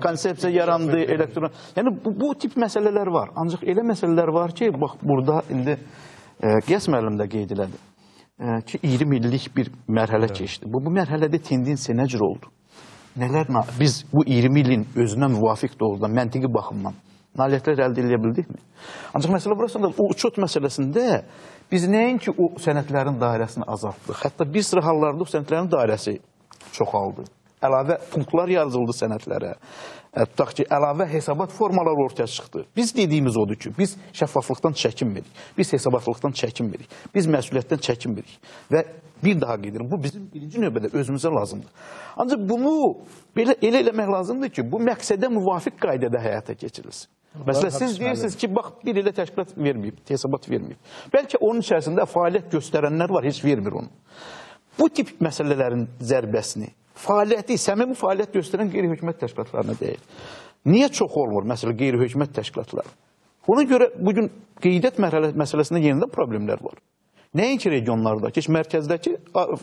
konsepsiya yarandı, elektron. Yəni bu tip məsələlər var. Ancaq elə məsələlər var ki, bax burada indi Qiyas müəllim də qeyd elədi ki, 20 illik bir mərhələ keçdi. Bu mərhələdə tendensiya nə cür oldu? Biz bu 20 ilin özünə müvafiq doğrudan, məntiqi baxımdan nailiyyətlər əldə edə bildikmi? Ancaq məsələ burasında, o uçot məsələsində biz nəinki o sənədlərin dairəsini azaltdıq. Hətta bir sıra hallarda o sənədlərin dairəsi çoxaldı. Əlavə punktlar yazıldı sənədlərə. Tutaq ki, əlavə hesabat formaları ortaya çıxdı. Biz dediyimiz odur ki, biz şəffaflıqdan çəkinmirik. Biz hesabatlılıqdan çəkinmirik. Biz məsuliyyətdən çəkinmirik. Və bir daha qeyd edirəm, bu bizim birinci növbədə özümüzə lazımdır. Ancaq bunu elə eləmək lazımdır ki, bu məqsədə müvafiq qaydada həyata keçirilsin. Məsələn, siz deyirsiniz ki, bax, bir elə təşkilat verməyib, hesabat verməyib. Bəlkə onun içərisində fəaliyyət göstərənlər var, heç vermir onu. Bu tip məsələlərin zərbəsini, fəaliyyəti, səmimi fəaliyyət göstərən qeyri-hökumət təşkilatlarına deyil. Niyə çox olmur, məsələn, qeyri-hökumət təşkilatları? Ona görə bugün qeydiyyat məsələsində yenidən problemlər var. Nəinki regionlarda, mərkəzdəki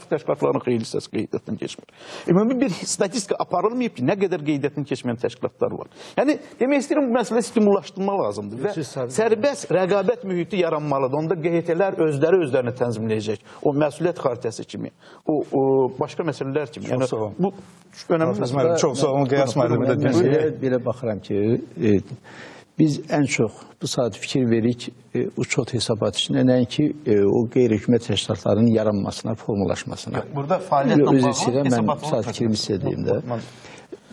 təşkilatların xeyli hissəsi qeydiyyatdan keçmir. Ümumi bir statistika aparılmayıb ki, nə qədər qeydiyyatdan keçməyən təşkilatlar var. Yəni, demək istəyirəm, bu məsələ stimullaşdırma lazımdır və sərbəst rəqabət mühiti yaranmalıdır. Onda QHT-lər özlərini tənzimləyəcək. O məsuliyyət xaritəsi kimi, o başqa məsələlər kimi. Çox sağ olun. Bu önəmli məsələ. Çox sağ olun, Qiyas müəllimi də belə baxıram ki, biz ən çox bu saat fikir veririk uçot hesabat içində, nəinki o qeyri-hökumət təşkilatlarının yaranmasına, formalaşmasına. Burada fəaliyyətlə bağlı mən saat fikrimi istədiyimdə,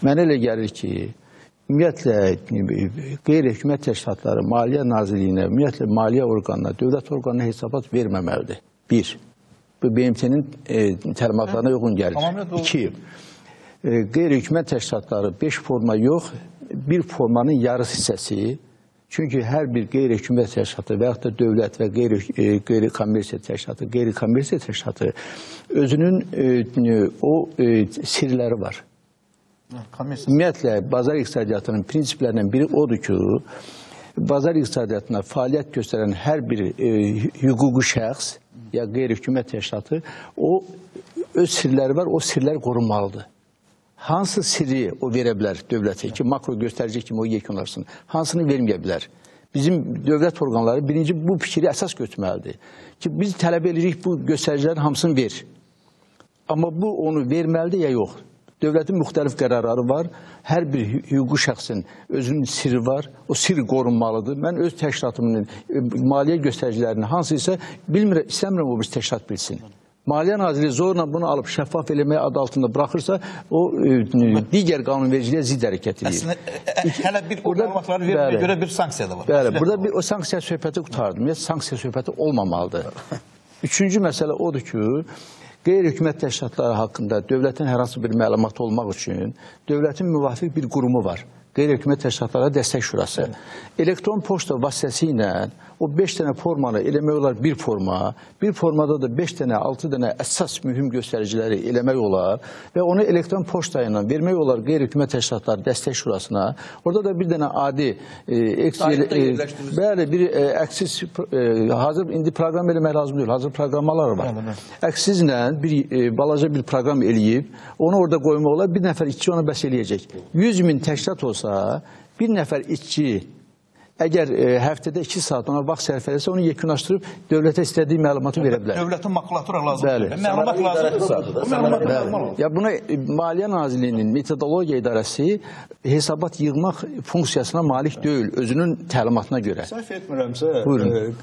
mənə elə gəlir ki, ümumiyyətlə qeyri-hökumət təşkilatları Maliyyə Nazirliyinə, ümumiyyətlə maliyyə orqanına, dövlət orqanına hesabat verməməlidir. Bir, bu BMT-nin təlimatlarına uyğun gəlir. İki, qeyri-hökumət təşkilatları 5 forma yox, bir formanın yarısı hissəsi, çünki hər bir qeyri-hökumət təşkilatı və yaxud da dövlət və qeyri-kommersiya təşkilatı, qeyri-kommersiya təşkilatı özünün o sirləri var. Ümumiyyətlə, bazar iqtisadiyyatının prinsiplərindən biri odur ki, bazar iqtisadiyyatına fəaliyyət göstərən hər bir hüquqi şəxs ya qeyri-hökumət təşkilatı, o öz sirləri var, o sirlər qorunmalıdır. Hansı sirri o verə bilər dövlətə ki, makro göstərici kimi o yekunlarsın, hansını verməyə bilər? Bizim dövlət orqanları birinci bu fikri əsas götürməlidir ki, biz tələb edirik bu göstəricilərin hamısını ver. Amma bu onu verməlidir ya yox. Dövlətin müxtəlif qərarları var, hər bir hüquqi şəxsin özünün sirri var, o sirr qorunmalıdır. Mən öz təşkilatımın maliyyə göstəricilərini hansı isə bilmirəm, istəmirəm o bir təşkilat bilsin. Maliyyə Nazirliyi zorla bunu alıb şəffaf eləməyə adı altında bıraxırsa, o digər qanunvericiliyə zidd hərəkət edir. Əslində, hələ bir o məlumatları verməyə görə bir sanksiya da var. Bəli, burada o sanksiya söhbəti qutardım. Sanksiya söhbəti olmamalıdır. Üçüncü məsələ odur ki, qeyri-hökumət təşkilatları haqqında dövlətin hər hansı bir məlumat olmaq üçün dövlətin müvafiq bir qurumu var. Qeyri-hökumət təşkilatlara dəstək şurası. Elektron poçta vasitəsilə o 5 dənə formanı eləmək olar bir forma, bir formada da 5 dənə, 6 dənə əsas mühüm göstəriciləri eləmək olar və onu elektron poçta ilə vermək olar qeyri-hökumət təşkilatları dəstək şurasına. Orada da bir dənə adi bəli, bir əksiz hazır indi proqram eləmək lazım deyil, hazır proqramalar var. Əksizlə bir balaca bir proqram eləyib, onu orada qoymaq olar, bir nəfər işçi ona bəs eləyəcək. 100.000 təşkilat olsa, bir nəfər işçi əgər həftədə 2 saat ona vaxt sərf edərsə, onu yekunlaşdırıb dövlətə istədiyi məlumatı verə bilər. Dövlətin makulatura lazımdır. Məlumat lazımdır. Ya buna Maliyyə Nazirliyinin metodologiya idarəsi hesabat yığmaq funksiyasına malik deyil, özünün təlimatına görə. Səhv etmirəmsə,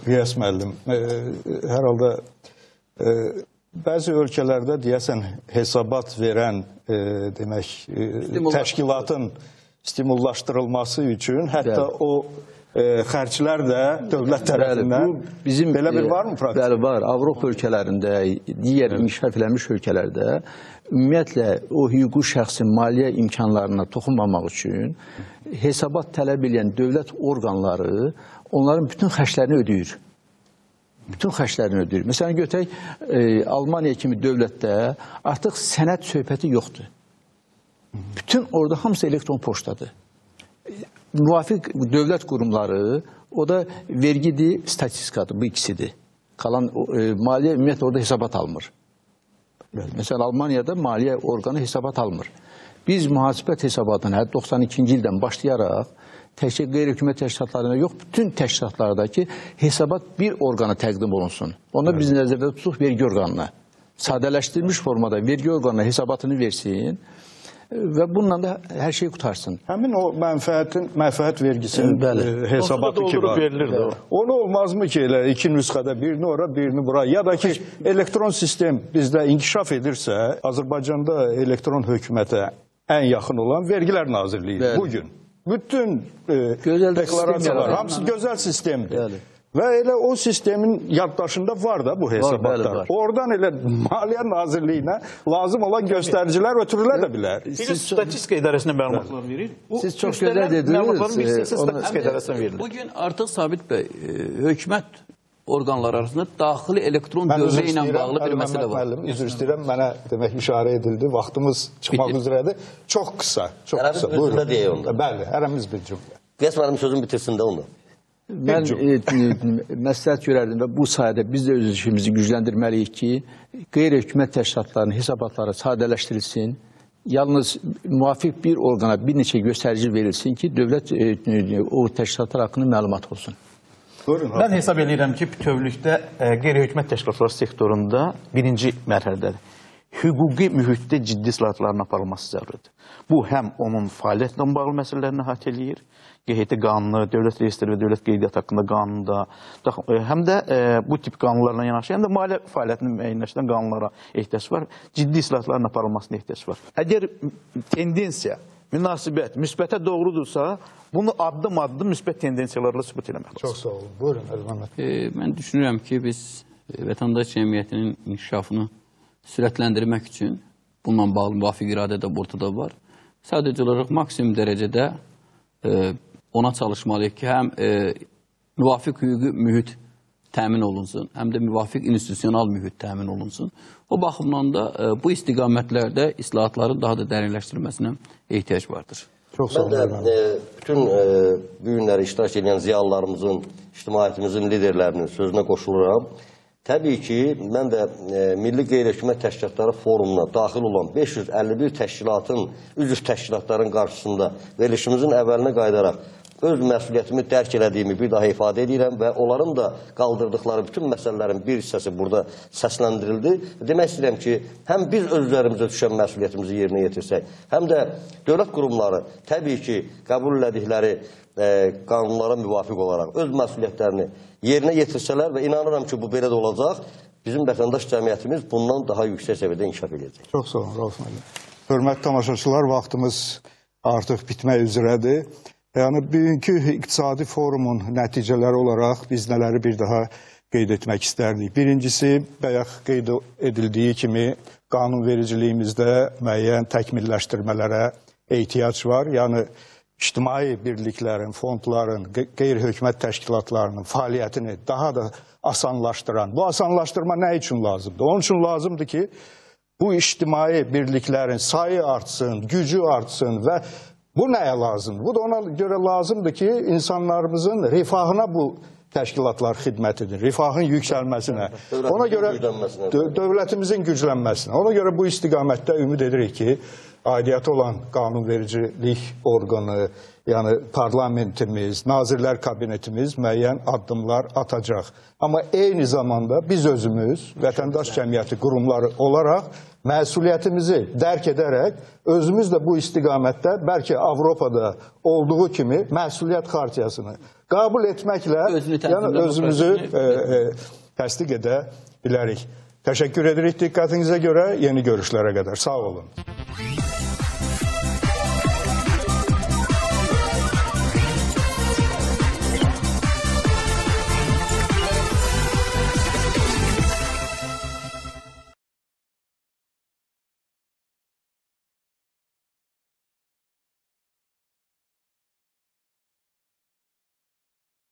Qiyas müəllim, hər halda bəzi ölkələrdə deyəsən hesabat verən demək təşkilatın stimullaşdırılması üçün hətta o xərclər də dövlət tərəfindən belə bir var mı praktik? Bəli, var. Avropa ölkələrində, digər inkişaf edilmiş ölkələrdə ümumiyyətlə o hüquqi şəxsin maliyyə imkanlarına toxunmamaq üçün hesabat tələb edən dövlət orqanları onların bütün xərclərini ödəyir. Bütün xərclərini ödəyir. Məsələn, götürək, Almaniya kimi dövlətdə artıq sənəd söhbəti yoxdur. Bütün orada hamısı elektron poçtadır. Müvafiq dövlət qurumları, o da vergidir, statistikadır, bu ikisidir. Qalan maliyyə ümumiyyətlə orada hesabat almır. Məsələn, Almaniyada maliyyə orqanı hesabat almır. Biz mühasibət hesabatını 92-ci ildən başlayaraq təkcə qeyri-hökumət təşkilatlarına yox, bütün təşkilatlardakı hesabat bir orqana təqdim olunsun. Onda biz nəzərdə tutuq vergi orqanına. Sadələşdirilmiş formada vergi orqanına hesabatını versin və bununla da hər şey qutarsın. Həmin o mənfəət vergisinin hesabatı ki var. Onu olmazmı ki, elə 2 nüsxədə birini ora, birini bura, ya da ki, elektron sistem bizdə inkişaf edirsə, Azərbaycanda elektron hökumətə ən yaxın olan Vergilər Nazirliyidir bugün. Bütün deklarasiyalar, hamısı gözəl sistemdir. Və elə o sistemin yaddaşında var da bu hesabatlar. Oradan elə Maliyyə Nazirliyinə lazım olan göstəricilər ötürülə də bilər. Siz statistika idarəsinə məlumatlar verir. Siz çox gözəl dediniz. Statistika idarəsinə verilir. Bugün artıq Sabit bəy, hökumət orqanlar arasında daxili elektron dövrə ilə bağlı bir məsələ var. Üzr istəyirəm, mənə demək işarə edildi. Vaxtımız çıxmaq üzrədir. Çox qısa. Özündə deyək onda. Bəli, hərəmiz bir cümlə. Qiyas müəllim sözün bitirsin də onu. Mən məsləhət görərdim və bu sayədə biz də öz işimizi gücləndirməliyik ki, qeyri-hökumət təşkilatlarının hesabatları sadələşdirilsin. Yalnız müvafiq bir orqana bir neçə göstərici verilsin ki, dövlət o təşkilatlar haqqında məlumat olsun. Mən hesab edirəm ki, bütövlükdə qeyri-hökumət təşkilatları sektorunda birinci mərhələdədir. Hüquqi mühitdə ciddi islahatların aparılması zəruridir. Bu, həm onun fəaliyyətlə bağlı məsələlərini əhatə eləyir, QHT qanunu, dövlət reyestri və dövlət qeydiyyatı haqqında qanunda, həm də bu tip qanunlarla yanaşı, həm də maliyyə fəaliyyətini müəyyənləşdirən qanunlara ehtiyac var, ciddi islahatların aparılmasına ehtiyac var. Əgər tendensiya münasibət müsbətə doğrudursa, bunu addım-addım müsbət tendensiyalarla sübut eləmək lazım. Çox sağ olun. Buyurun Əli Məmməd. Mən düşünürəm ki, biz vətəndaş cəmiyyətinin inkişafını sürətləndirmək üçün bununla bağlı müvafiq iradə də ortada var. Sadəcə olaraq maksimum dərəcədə ona çalışmalıyıq ki, həm müvafiq hüquqi mühit təmin olunsun, həm də müvafiq institusional mühit təmin olunsun. O baxımdan da bu istiqamətlərdə islahatların daha da dərinləşdirilməsinə ehtiyac vardır. Çox sağ olun. Mən də bütün bu günləri iştirak edən ziyalılarımızın, ictimaiyyətimizin liderlərinin sözünə qoşuluram. Təbii ki, mən də Milli Qeyri-Hökumət Təşkilatları Forumuna daxil olan 551 təşkilatın, üzv təşkilatların qarşısında verilişimizin əvvəlinə qayıdaraq öz məsuliyyətimi dərk elədiyimi bir daha ifadə edirəm və onların da qaldırdıqları bütün məsələlərin bir hissəsi burada səsləndirildi. Demək istəyirəm ki, həm biz özlərimizə düşən məsuliyyətimizi yerinə yetirsək, həm də dövlət qurumları təbii ki, qəbul elədikləri qanunlara müvafiq olaraq öz məsuliyyətlərini yerinə yetirsələr və inanıram ki, bu belə də olacaq, bizim vətəndaş cəmiyyətimiz bundan daha yüksək səviyyədə inkişaf edəcək. Çox sağ olun, Rauf müəllim. Hörmətli tamaşaçılar, vaxtımız artıq bitmək üzrədir. Yəni, bugünkü iqtisadi forumun nəticələri olaraq biz nələri bir daha qeyd etmək istərdik. Birincisi, bayaq qeyd edildiyi kimi qanunvericiliyimizdə müəyyən təkmilləşdirmələrə ehtiyac var. Yəni, ictimai birliklərin, fondların, qeyri-hökumət təşkilatlarının fəaliyyətini daha da asanlaşdıran, bu asanlaşdırma nə üçün lazımdır? Onun üçün lazımdır ki, bu ictimai birliklərin sayı artsın, gücü artsın və bu nəyə lazımdır? Bu da ona görə lazımdır ki, insanlarımızın rifahına bu təşkilatlar xidmət edir, rifahın yüksəlməsinə, ona görə dövlətimizin güclənməsinə. Ona görə bu istiqamətdə ümid edirik ki, aidiyyatı olan qanunvericilik orqanı, yəni parlamentimiz, nazirlər kabinetimiz müəyyən addımlar atacaq. Amma eyni zamanda biz özümüz, vətəndaş cəmiyyəti qurumları olaraq məsuliyyətimizi dərk edərək, özümüz də bu istiqamətdə bəlkə Avropada olduğu kimi məsuliyyət xartiyasını qəbul etməklə özümüzü təsdiq edə bilərik. Təşəkkür edirik diqqətinizə görə, yeni görüşlərə qədər. Sağ olun.